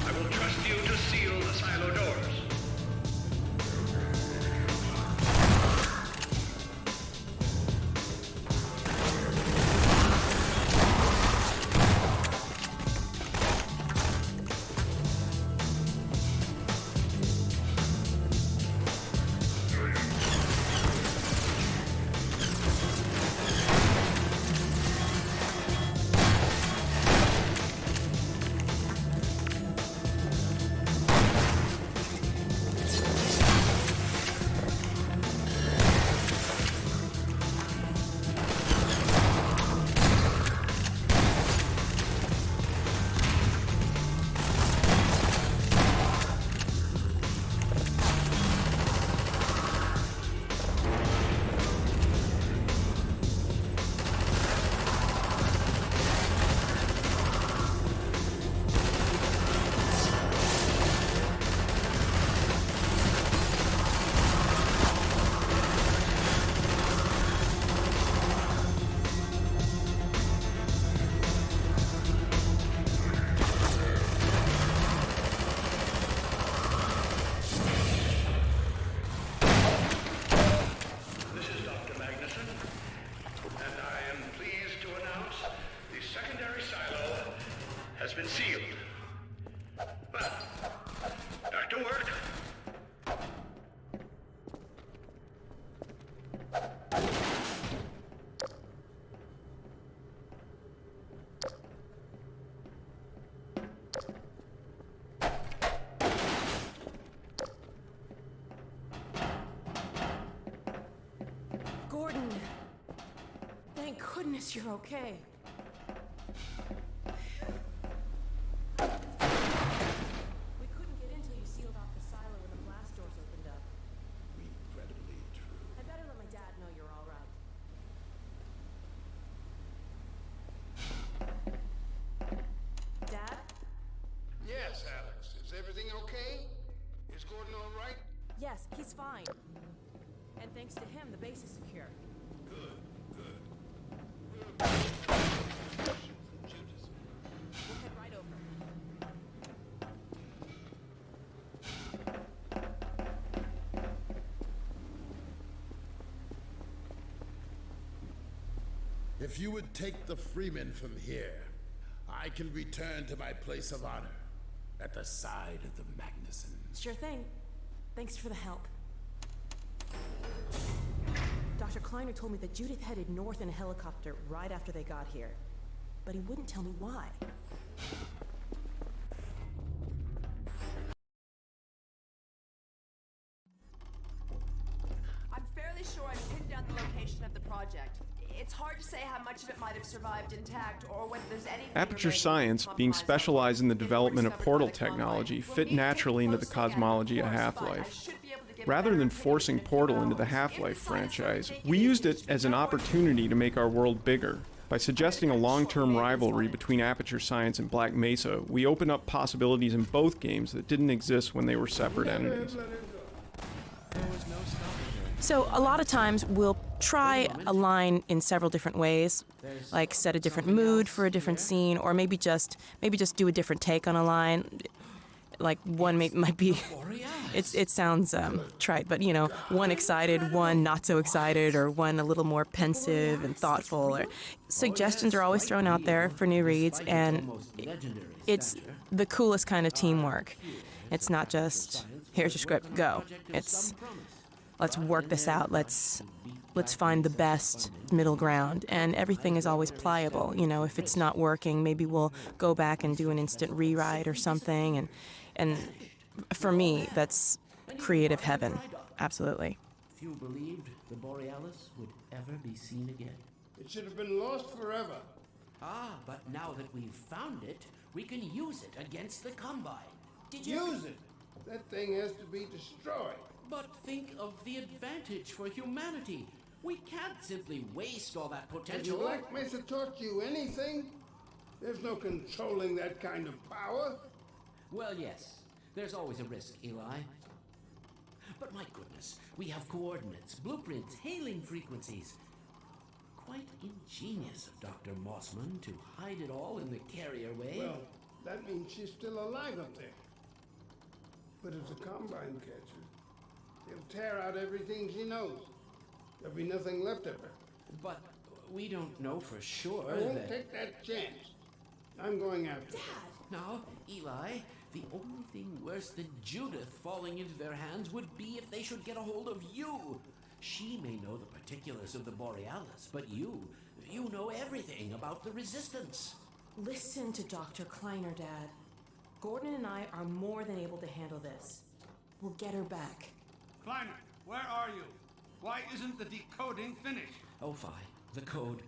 I will trust you to seal the silo doors. Has been sealed. Well, back to work. Gordon, thank goodness you're okay. Yes, he's fine. And thanks to him, the base is secure. Good. We'll head right over. If you would take the Freeman from here, I can return to my place of honor at the side of the Magnusons. Sure thing. Thanks for the help. Dr. Dr. Kleiner told me that Judith headed north in a helicopter right after they got here. But he wouldn't tell me why. I'm fairly sure I've pinned down the location of the project. It's hard to say how much of it might have survived intact or whether there's anything Aperture remaining Science, being specialized in the development of portal technology, fit naturally into the cosmology of Half-Life. Rather than forcing Portal into the Half-Life franchise, we used it as an opportunity to make our world bigger. By suggesting a long-term rivalry between Aperture Science and Black Mesa, we open up possibilities in both games that didn't exist when they were separate entities. So a lot of times we'll try a line in several different ways, like set a different mood for a different scene, or maybe just do a different take on a line. Like one might be, it sounds trite, but you know, one excited, one not so excited, or one a little more pensive and thoughtful. Or suggestions are always thrown out there for new reads, and it's the coolest kind of teamwork. It's not just here's your script, go. It's let's work this out. Let's find the best middle ground, and everything is always pliable. You know, if it's not working, maybe we'll go back and do an instant rewrite or something. And for me, that's creative heaven. Absolutely. Few believed the Borealis would ever be seen again. It should have been lost forever. Ah, but now that we've found it, we can use it against the Combine. Did you Use it? That thing has to be destroyed. But think of the advantage for humanity. We can't simply waste all that potential. Has Black Mesa taught you anything? There's no controlling that kind of power. Well, yes. There's always a risk, Eli. But my goodness, we have coordinates, blueprints, hailing frequencies. Quite ingenious of Dr. Mossman to hide it all in the carrier wave. Well, that means she's still alive up there. But if the Combine catches, he'll tear out everything she knows. There'll be nothing left of her. But we don't know for sure I won't that... take that chance. I'm going after her. Now, Eli, the only thing worse than Judith falling into their hands would be if they should get a hold of you. She may know the particulars of the Borealis, but you know everything about the Resistance. Listen to Dr. Kleiner, Dad. Gordon and I are more than able to handle this. We'll get her back. Kleiner, where are you? Why isn't the decoding finished? Oh, fine. The code.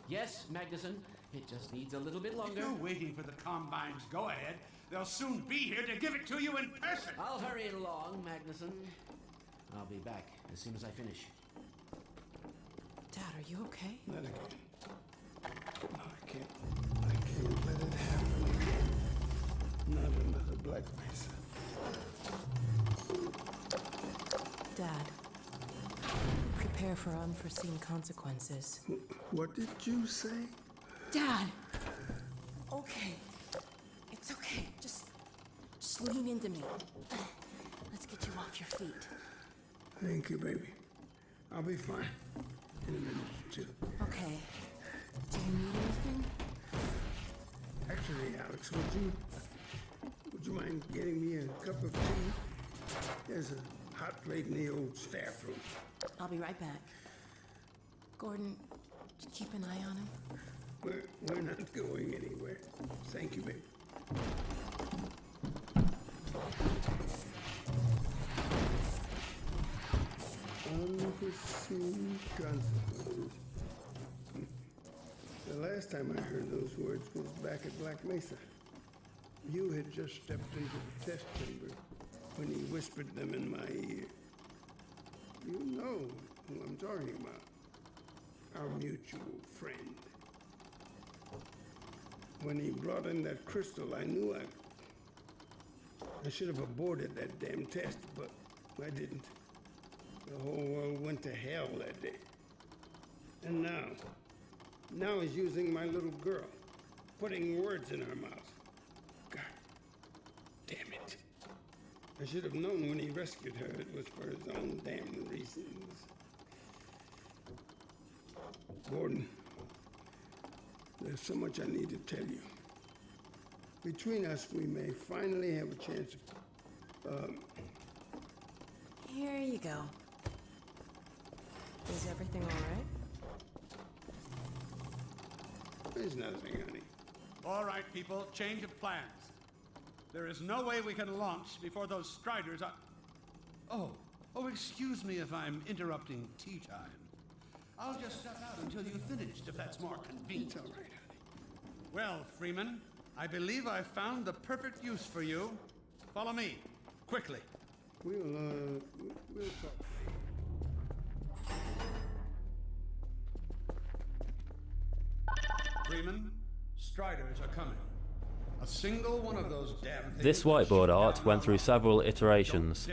Yes, Magnuson. It just needs a little bit longer. If you're waiting for the Combine's go-ahead, they'll soon be here to give it to you in person. I'll hurry it along, Magnuson. I'll be back as soon as I finish. Dad, are you okay? Let it go. No, I can't let it happen again. Not another Black Mesa. Dad, prepare for unforeseen consequences. What did you say? Dad! Okay. It's okay. Just lean into me. Let's get you off your feet. Thank you, baby. I'll be fine in a minute or two. Okay. Do you need anything? Actually, Alex, would you mind getting me a cup of tea? There's a hot plate in the old staff room. I'll be right back. Gordon, keep an eye on him. We're not going anywhere. Thank you, baby. Unforeseen consequences. The last time I heard those words was back at Black Mesa. You had just stepped into the test chamber when he whispered them in my ear. You know who I'm talking about. Our mutual friend. When he brought in that crystal, I knew I should have aborted that damn test, but I didn't. The whole world went to hell that day. And now he's using my little girl, putting words in her mouth. God damn it. I should have known when he rescued her it was for his own damn reasons. Gordon, there's so much I need to tell you. Between us, we may finally have a chance of, Here you go. Is everything alright? There's nothing, honey. All right, people, change of plans. There is no way we can launch before those Striders are... Oh, excuse me if I'm interrupting tea time. I'll just step out until you've finished, if that's more convenient. It's all right, honey. Well, Freeman, I believe I've found the perfect use for you. Follow me, quickly. We'll talk. Freeman, Striders are coming. A single one of those damn things... This whiteboard art went through several iterations,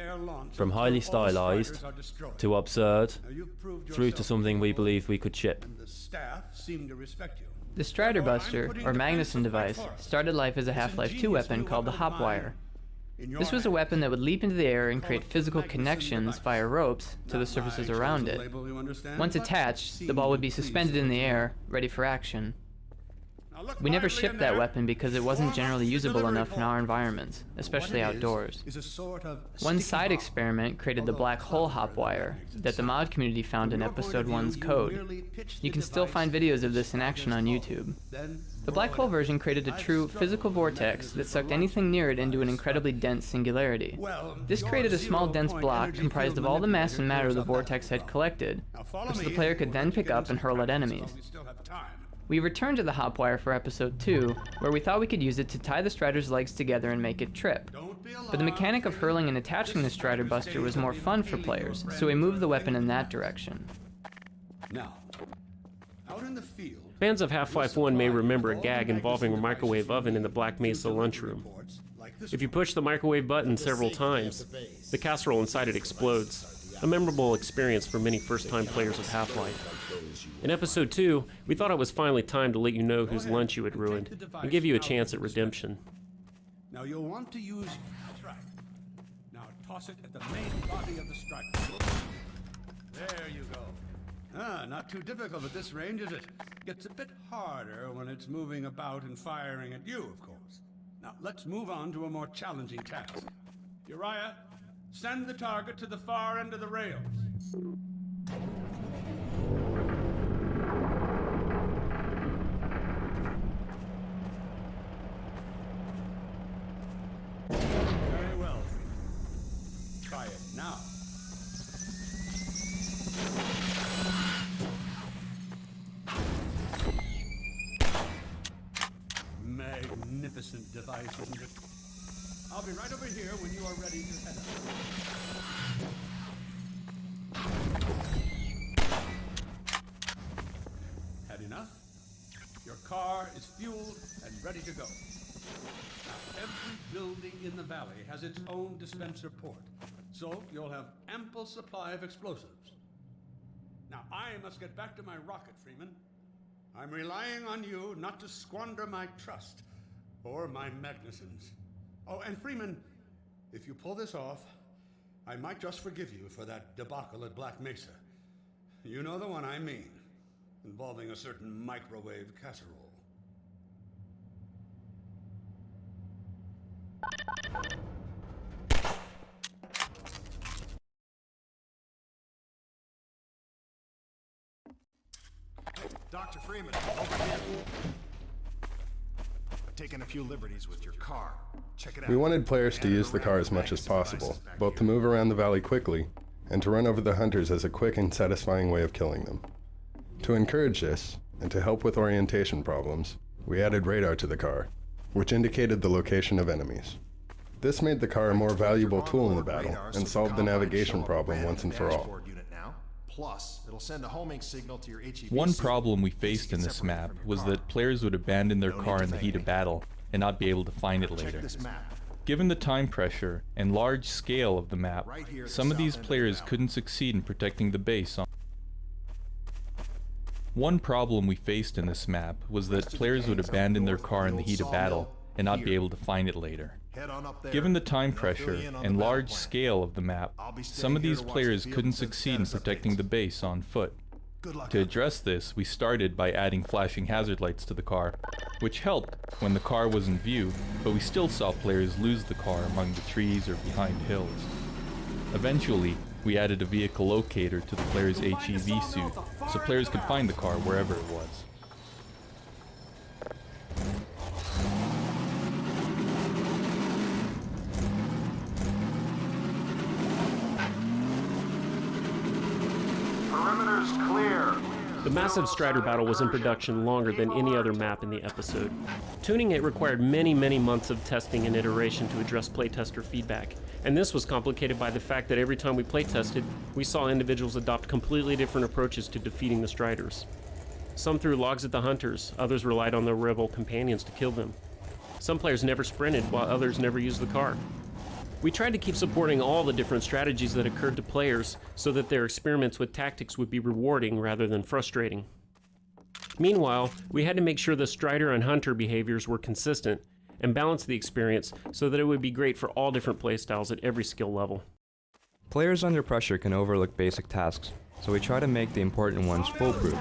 from highly stylized to absurd, through to something we believed we could ship. The staff seem to respect you. The Strider Buster, or Magnuson device, started life as a Half-Life 2 weapon called the Hopwire. This was a weapon that would leap into the air and create physical connections via ropes to the surfaces around it. Once attached, the ball would be suspended in the air, ready for action. We never shipped that weapon because it wasn't generally usable enough in our environments, especially outdoors. One side experiment created the black hole Hopwire that the mod community found in Episode 1's code. You can still find videos of this in action on YouTube. The black hole version created a true physical vortex that sucked anything near it into an incredibly dense singularity. This created a small dense block comprised of all the mass and matter the vortex had collected, which the player could then pick up and hurl at enemies. We returned to the Hopwire for Episode 2, where we thought we could use it to tie the Strider's legs together and make it trip. But the mechanic of hurling and attaching the Strider Buster was more fun for players, so we moved the weapon in that direction. Now, out in the field... Fans of Half-Life 1 may remember a gag involving a microwave oven in the Black Mesa lunchroom. If you push the microwave button several times, the casserole inside it explodes. A memorable experience for many first-time players of Half-Life. In Episode 2, we thought it was finally time to let you know whose lunch you had ruined, and give you a chance at redemption. Now you'll want to use... That's right. Now toss it at the main body of the striker. There you go. Not too difficult at this range, is it? Gets a bit harder when it's moving about and firing at you, of course. Now let's move on to a more challenging task. Uriah, send the target to the far end of the rails. Very well. Try it now. Magnificent device, isn't it? I'll be right over here when you are ready to head up. Had enough? Your car is fueled and ready to go. Now, every building in the valley has its own dispenser port, so you'll have ample supply of explosives. Now, I must get back to my rocket, Freeman. I'm relying on you not to squander my trust, or my Magnusons. Oh, and Freeman, if you pull this off, I might just forgive you for that debacle at Black Mesa. You know the one I mean, involving a certain microwave casserole. Dr. Freeman, over here. I've taken a few liberties with your car. Check it out. We wanted players to use the car as much as possible, both to move around the valley quickly, and to run over the hunters as a quick and satisfying way of killing them. To encourage this, and to help with orientation problems, we added radar to the car, which indicated the location of enemies. This made the car a more valuable tool in the battle, and solved the navigation problem once and for all. Plus, it'll send a homing signal to your HEV. One problem we faced in this map was that players would abandon their car in the heat of battle and not be able to find it later. Given the time pressure and large scale of the map, some of these players couldn't succeed in protecting the base. One problem we faced in this map was that players would abandon their car in the heat of battle and not be able to find it later. Given the time pressure and large scale of the map, some of these players couldn't succeed in protecting the base on foot. To address this, we started by adding flashing hazard lights to the car, which helped when the car was in view, but we still saw players lose the car among the trees or behind hills. Eventually, We added a vehicle locator to the player's HEV suit, so players could find the car wherever it was. Perimeter's clear. The massive Strider battle was in production longer than any other map in the episode. Tuning it required many months of testing and iteration to address playtester feedback, and this was complicated by the fact that every time we playtested, we saw individuals adopt completely different approaches to defeating the Striders. Some threw logs at the hunters, others relied on their rebel companions to kill them. Some players never sprinted, while others never used the car. We tried to keep supporting all the different strategies that occurred to players so that their experiments with tactics would be rewarding rather than frustrating. Meanwhile, we had to make sure the Strider and Hunter behaviors were consistent and balance the experience so that it would be great for all different playstyles at every skill level. Players under pressure can overlook basic tasks, so we try to make the important ones foolproof.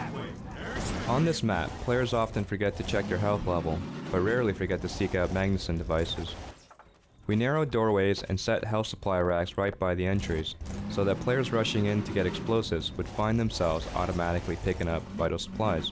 On this map, players often forget to check their health level, but rarely forget to seek out Magnuson devices. We narrowed doorways and set health supply racks right by the entries, so that players rushing in to get explosives would find themselves automatically picking up vital supplies.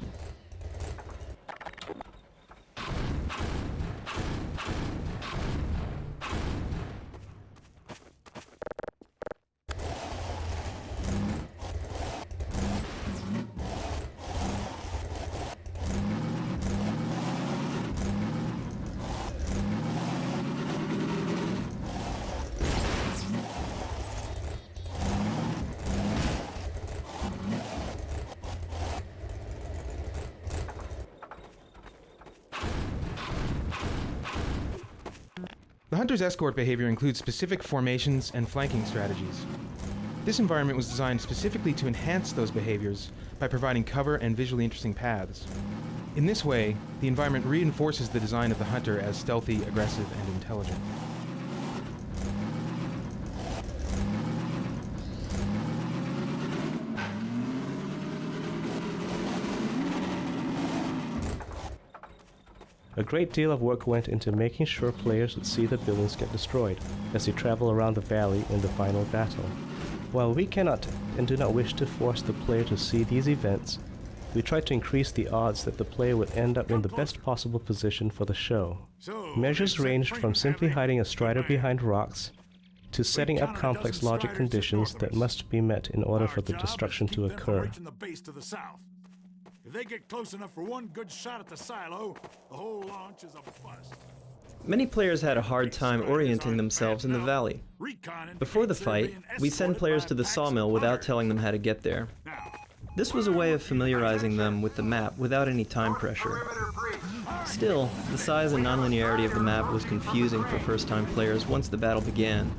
The Hunter's escort behavior includes specific formations and flanking strategies. This environment was designed specifically to enhance those behaviors by providing cover and visually interesting paths. In this way, the environment reinforces the design of the Hunter as stealthy, aggressive, and intelligent. A great deal of work went into making sure players would see the buildings get destroyed as they travel around the valley in the final battle. While we cannot and do not wish to force the player to see these events, we try to increase the odds that the player would end up in the best possible position for the show. Measures ranged from simply hiding a Strider behind rocks to setting up complex logic conditions that must be met in order for the destruction to occur. If they get close enough for one good shot at the silo, the whole launch is a bust. Many players had a hard time orienting themselves in the valley. Before the fight, we send players to the sawmill without telling them how to get there. This was a way of familiarizing them with the map without any time pressure. Still, the size and nonlinearity of the map was confusing for first-time players once the battle began.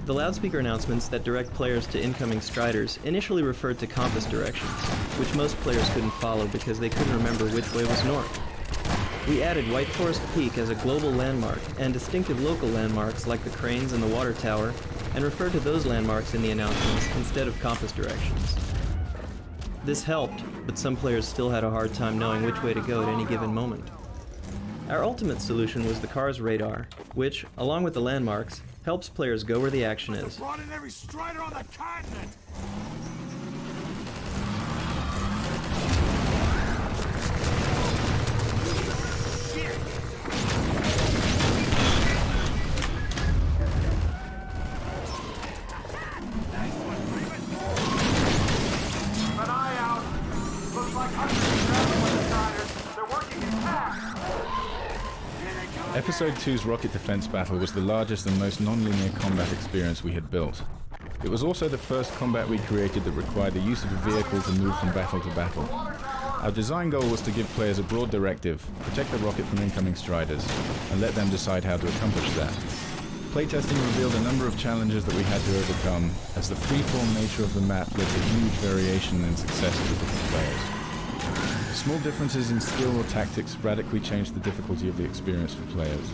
The loudspeaker announcements that direct players to incoming Striders initially referred to compass directions, which most players couldn't follow because they couldn't remember which way was north. We added White Forest Peak as a global landmark and distinctive local landmarks like the cranes and the water tower, and referred to those landmarks in the announcements instead of compass directions. This helped, but some players still had a hard time knowing which way to go at any given moment. Our ultimate solution was the car's radar, which, along with the landmarks, helps players go where the action is. Brought in every Strider on the continent! An eye out! Looks like hundreds of traveling with the Striders. They're working in packs! Episode 2's rocket defense battle was the largest and most non-linear combat experience we had built. It was also the first combat we created that required the use of a vehicle to move from battle to battle. Our design goal was to give players a broad directive, protect the rocket from incoming Striders, and let them decide how to accomplish that. Playtesting revealed a number of challenges that we had to overcome, as the freeform nature of the map led to huge variation in success for different players. Small differences in skill or tactics radically changed the difficulty of the experience for players.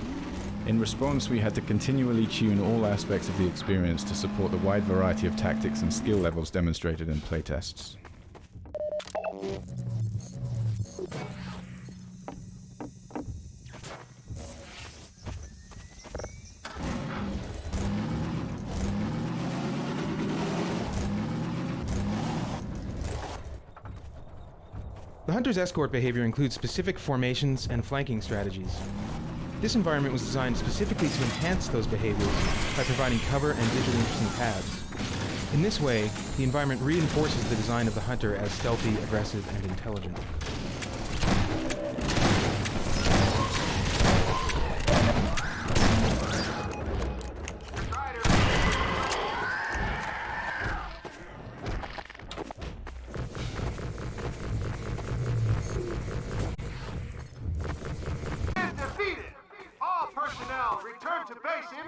In response, we had to continually tune all aspects of the experience to support the wide variety of tactics and skill levels demonstrated in playtests. The hunter's escort behavior includes specific formations and flanking strategies. This environment was designed specifically to enhance those behaviors by providing cover and visually interesting paths. In this way, the environment reinforces the design of the hunter as stealthy, aggressive, and intelligent.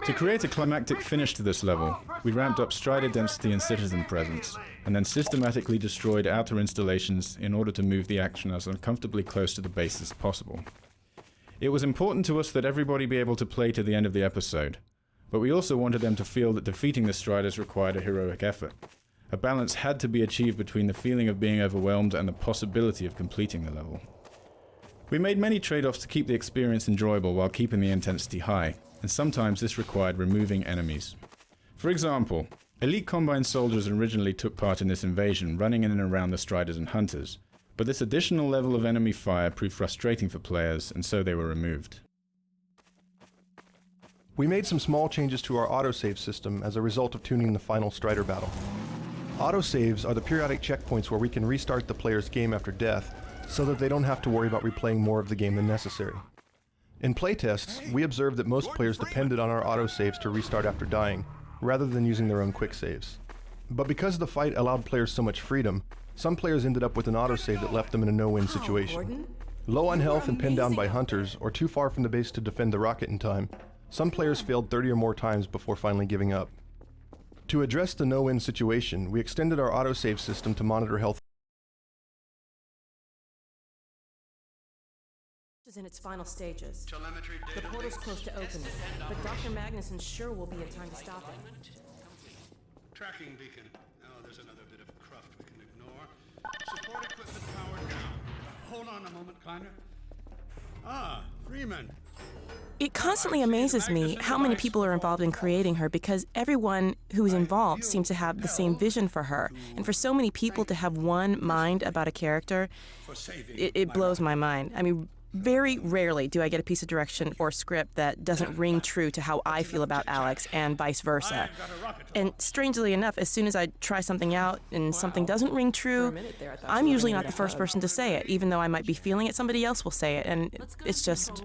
To create a climactic finish to this level, we ramped up strider density and citizen presence, and then systematically destroyed outer installations in order to move the action as uncomfortably close to the base as possible. It was important to us that everybody be able to play to the end of the episode, but we also wanted them to feel that defeating the striders required a heroic effort. A balance had to be achieved between the feeling of being overwhelmed and the possibility of completing the level. We made many trade-offs to keep the experience enjoyable while keeping the intensity high, and sometimes this required removing enemies. For example, elite Combine soldiers originally took part in this invasion, running in and around the striders and hunters, but this additional level of enemy fire proved frustrating for players, and so they were removed. We made some small changes to our autosave system as a result of tuning the final strider battle. Autosaves are the periodic checkpoints where we can restart the player's game after death, so that they don't have to worry about replaying more of the game than necessary. In playtests, we observed that most players depended on our autosaves to restart after dying, rather than using their own quick saves. But because the fight allowed players so much freedom, some players ended up with an autosave that left them in a no-win situation. Low on health and pinned down by hunters, or too far from the base to defend the rocket in time, some players failed 30 or more times before finally giving up. To address the no-win situation, we extended our autosave system to monitor health. Is in its final stages. The portal's close to opening, but Dr. Magnuson sure will be in time to stop it. Tracking beacon. Oh, there's another bit of cruft we can ignore. Support equipment powered down. Hold on a moment, Kleiner. Ah, Freeman. It constantly amazes me how many people are involved in creating her, because everyone who is involved seems to have the same vision for her. And for so many people to have one mind about a character, it blows my mind. I mean, very rarely do I get a piece of direction or script that doesn't ring true to how I feel about Alex, and vice versa. And strangely enough, as soon as I try something out and something doesn't ring true, I'm usually not the first person to say it, even though I might be feeling it, somebody else will say it. And it's just,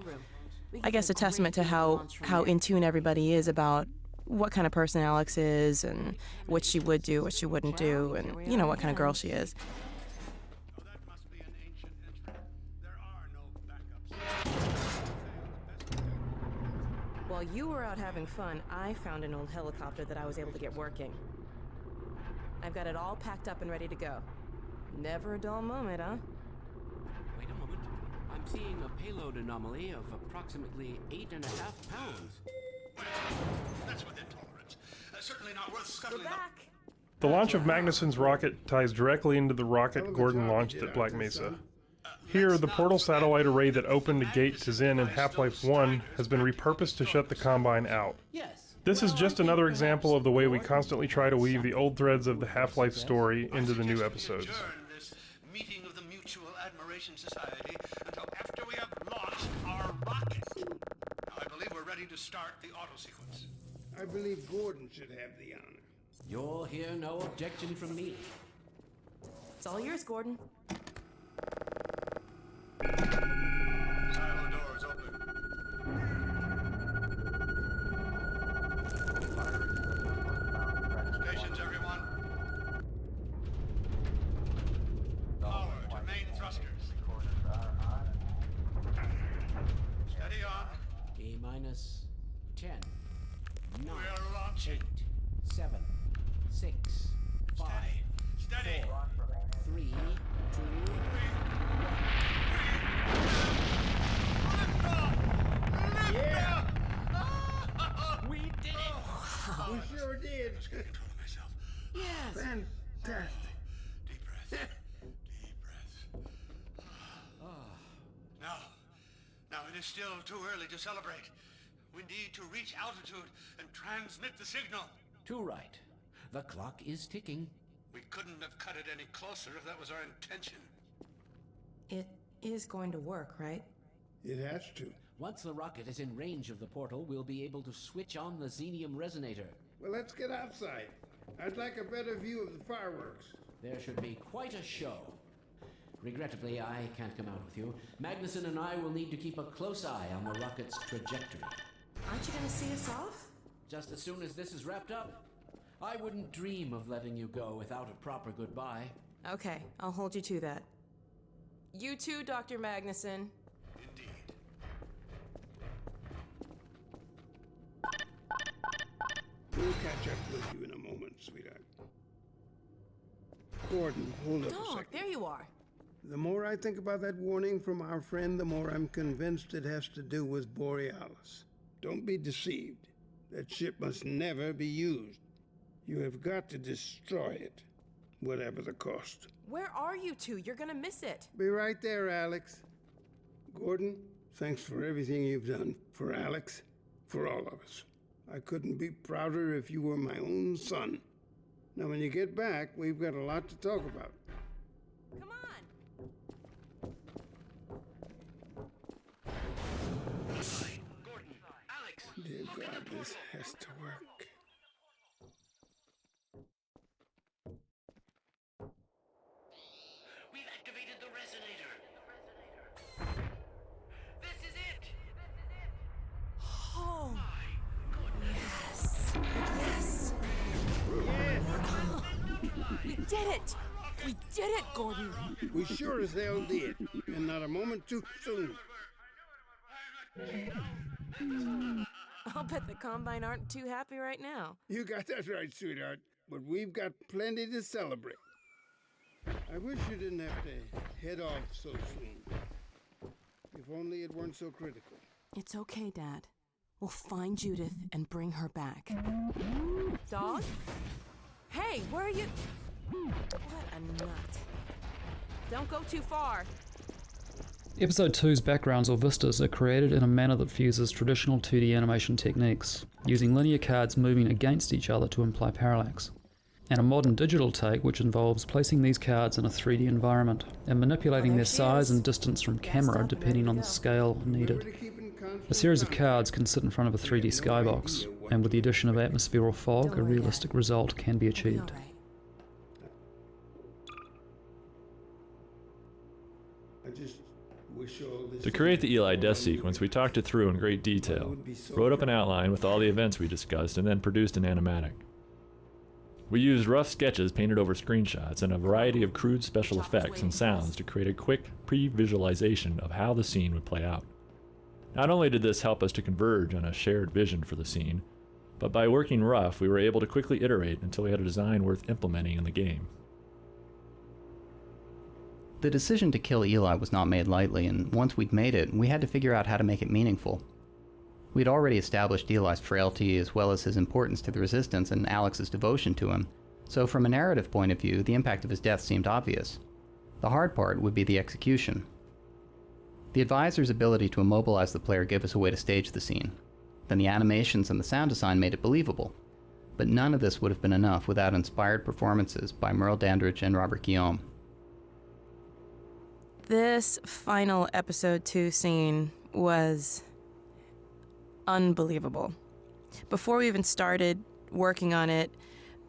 I guess, a testament to how in tune everybody is about what kind of person Alex is, and what she would do, what she wouldn't do, and, you know, what kind of girl she is. While you were out having fun, I found an old helicopter that I was able to get working. I've got it all packed up and ready to go. Never a dull moment, huh? Wait a moment. I'm seeing a payload anomaly of approximately 8.5 pounds. That's within tolerance. Certainly not worth scuttling up. The launch of Magnuson's rocket ties directly into the rocket Gordon launched at Black Mesa. Here, the portal satellite array that opened a gate to Zen in Half-Life 1 has been repurposed to shut the Combine out. This is just another example of the way we constantly try to weave the old threads of the Half-Life story into the new episodes. This meeting of the Mutual Admiration Society until after we have launched our rocket. Now, I believe we're ready to start the auto sequence. I believe Gordon should have the honor. You'll hear no objection from me. It's all yours, Gordon. Silo doors open. Stations, everyone. Power to main thrusters. Steady on. T-minus 10, 9, We're launching. 8, 7, 6, 5, Steady. 4, 3, 2, 1. Yeah! We did it! We sure did. I was going to control myself. Yes! Fantastic. Deep breath. Deep breath. Now it is still too early to celebrate. We need to reach altitude and transmit the signal. Too right. The clock is ticking. We couldn't have cut it any closer if that was our intention. It is going to work, right? It has to. Once the rocket is in range of the portal, we'll be able to switch on the xenium resonator. Well, let's get outside. I'd like a better view of the fireworks. There should be quite a show. Regrettably, I can't come out with you. Magnuson and I will need to keep a close eye on the rocket's trajectory. Aren't you going to see us off? Just as soon as this is wrapped up. I wouldn't dream of letting you go without a proper goodbye. Okay, I'll hold you to that. You too, Dr. Magnuson. We'll catch up with you in a moment, sweetheart. Gordon, hold up a second. There you are. The more I think about that warning from our friend, the more I'm convinced it has to do with Borealis. Don't be deceived. That ship must never be used. You have got to destroy it, whatever the cost. Where are you two? You're gonna miss it. Be right there, Alex. Gordon, thanks for everything you've done. For Alex, for all of us. I couldn't be prouder if you were my own son. Now, when you get back, we've got a lot to talk about. Come on! Gordon, Alex! Dear God, this has to work. We've activated the resonator. This is it! Oh! Yes! Yes! We did it! We did it, Gordon! We sure as hell did, and not a moment too soon. I'll bet the Combine aren't too happy right now. You got that right, sweetheart. But we've got plenty to celebrate. I wish you didn't have to head off so soon. If only it weren't so critical. It's okay, Dad. We'll find Judith and bring her back. Dog? Hey, where are you? What a nut. Don't go too far. Episode 2's backgrounds or vistas are created in a manner that fuses traditional 2D animation techniques, using linear cards moving against each other to imply parallax, and a modern digital take which involves placing these cards in a 3D environment and manipulating their size and distance from camera depending on the scale needed. A series of cards can sit in front of a 3D skybox, and with the addition of atmosphere or fog, a realistic result can be achieved. To create the Eli death sequence, we talked it through in great detail, wrote up an outline with all the events we discussed, and then produced an animatic. We used rough sketches painted over screenshots and a variety of crude special effects and sounds to create a quick pre-visualization of how the scene would play out. Not only did this help us to converge on a shared vision for the scene, but by working rough, we were able to quickly iterate until we had a design worth implementing in the game. The decision to kill Eli was not made lightly, and once we'd made it, we had to figure out how to make it meaningful. We'd already established Eli's frailty as well as his importance to the Resistance and Alex's devotion to him, so from a narrative point of view, the impact of his death seemed obvious. The hard part would be the execution. The advisor's ability to immobilize the player gave us a way to stage the scene. Then the animations and the sound design made it believable. But none of this would have been enough without inspired performances by Merle Dandridge and Robert Guillaume. This final episode 2 scene was unbelievable. Before we even started working on it,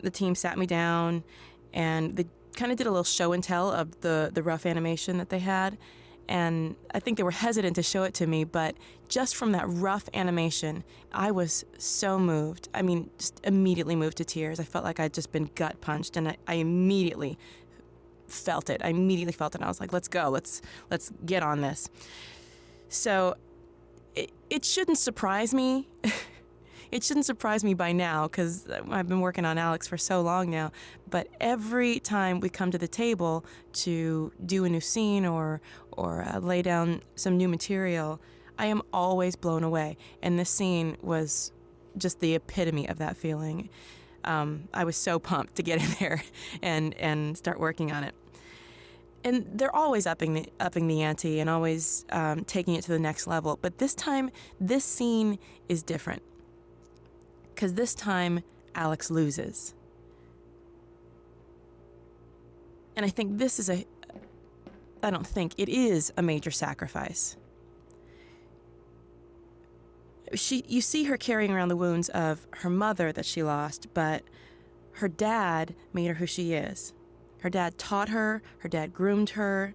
the team sat me down and they kind of did a little show and tell of the rough animation that they had. And I think they were hesitant to show it to me, but just from that rough animation, I was so moved. I mean, just immediately moved to tears. I felt like I'd just been gut punched, and I immediately felt it. I was like, let's go. Let's get on this. So it shouldn't surprise me. It shouldn't surprise me by now because I've been working on Alex for so long now. But every time we come to the table to do a new scene or lay down some new material, I am always blown away. And this scene was just the epitome of that feeling. I was so pumped to get in there and start working on it. And they're always upping the ante and always taking it to the next level. But this time, this scene is different. Because this time, Alex loses. And I think this is don't think, it is a major sacrifice. You see her carrying around the wounds of her mother that she lost, but her dad made her who she is. Her dad taught her dad groomed her,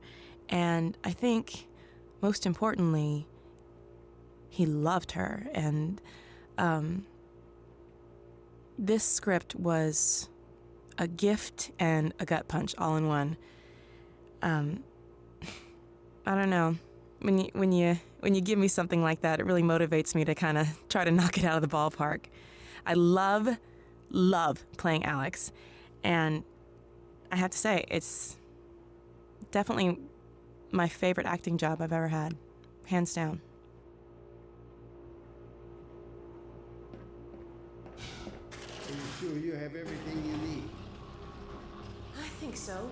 and I think, most importantly, he loved her. And this script was a gift and a gut punch all in one. I don't know. When you give me something like that, it really motivates me to kind of try to knock it out of the ballpark. I love playing Alex, and I have to say, it's definitely my favorite acting job I've ever had, hands down. Are you sure you have everything you need? I think so.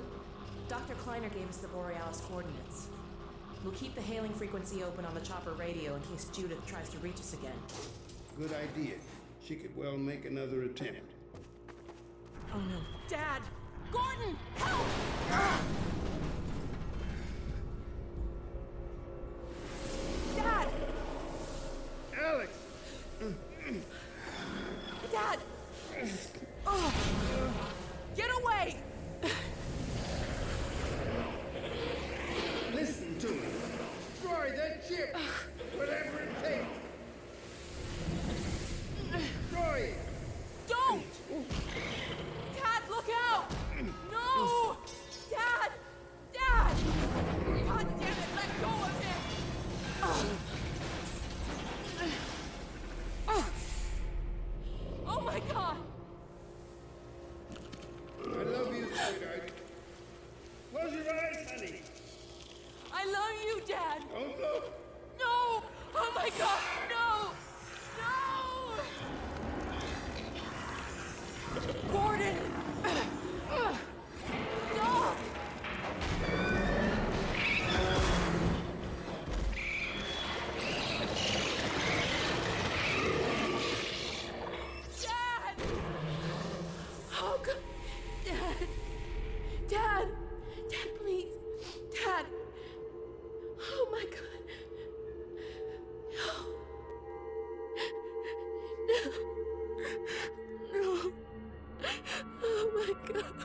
Dr. Kleiner gave us the Borealis coordinates. We'll keep the hailing frequency open on the chopper radio in case Judith tries to reach us again. Good idea. She could well make another attempt. Oh no. Dad! Gordon! Help! Dad! Alex! Dad! Oh! Get away! Listen to me. Destroy that ship! Whatever it takes! Destroy it! Don't! Dad, look out! No! Dad! Dad! God damn it, let go of him! Oh my God! I love you, sweetheart. Close your eyes, honey. I love you, Dad! Don't look! No! Oh my God, no! No! Gordon! Stop! Dad! Oh God! Dad! Dad! Dad, please! Dad! Oh my God! No! No! Oh my God!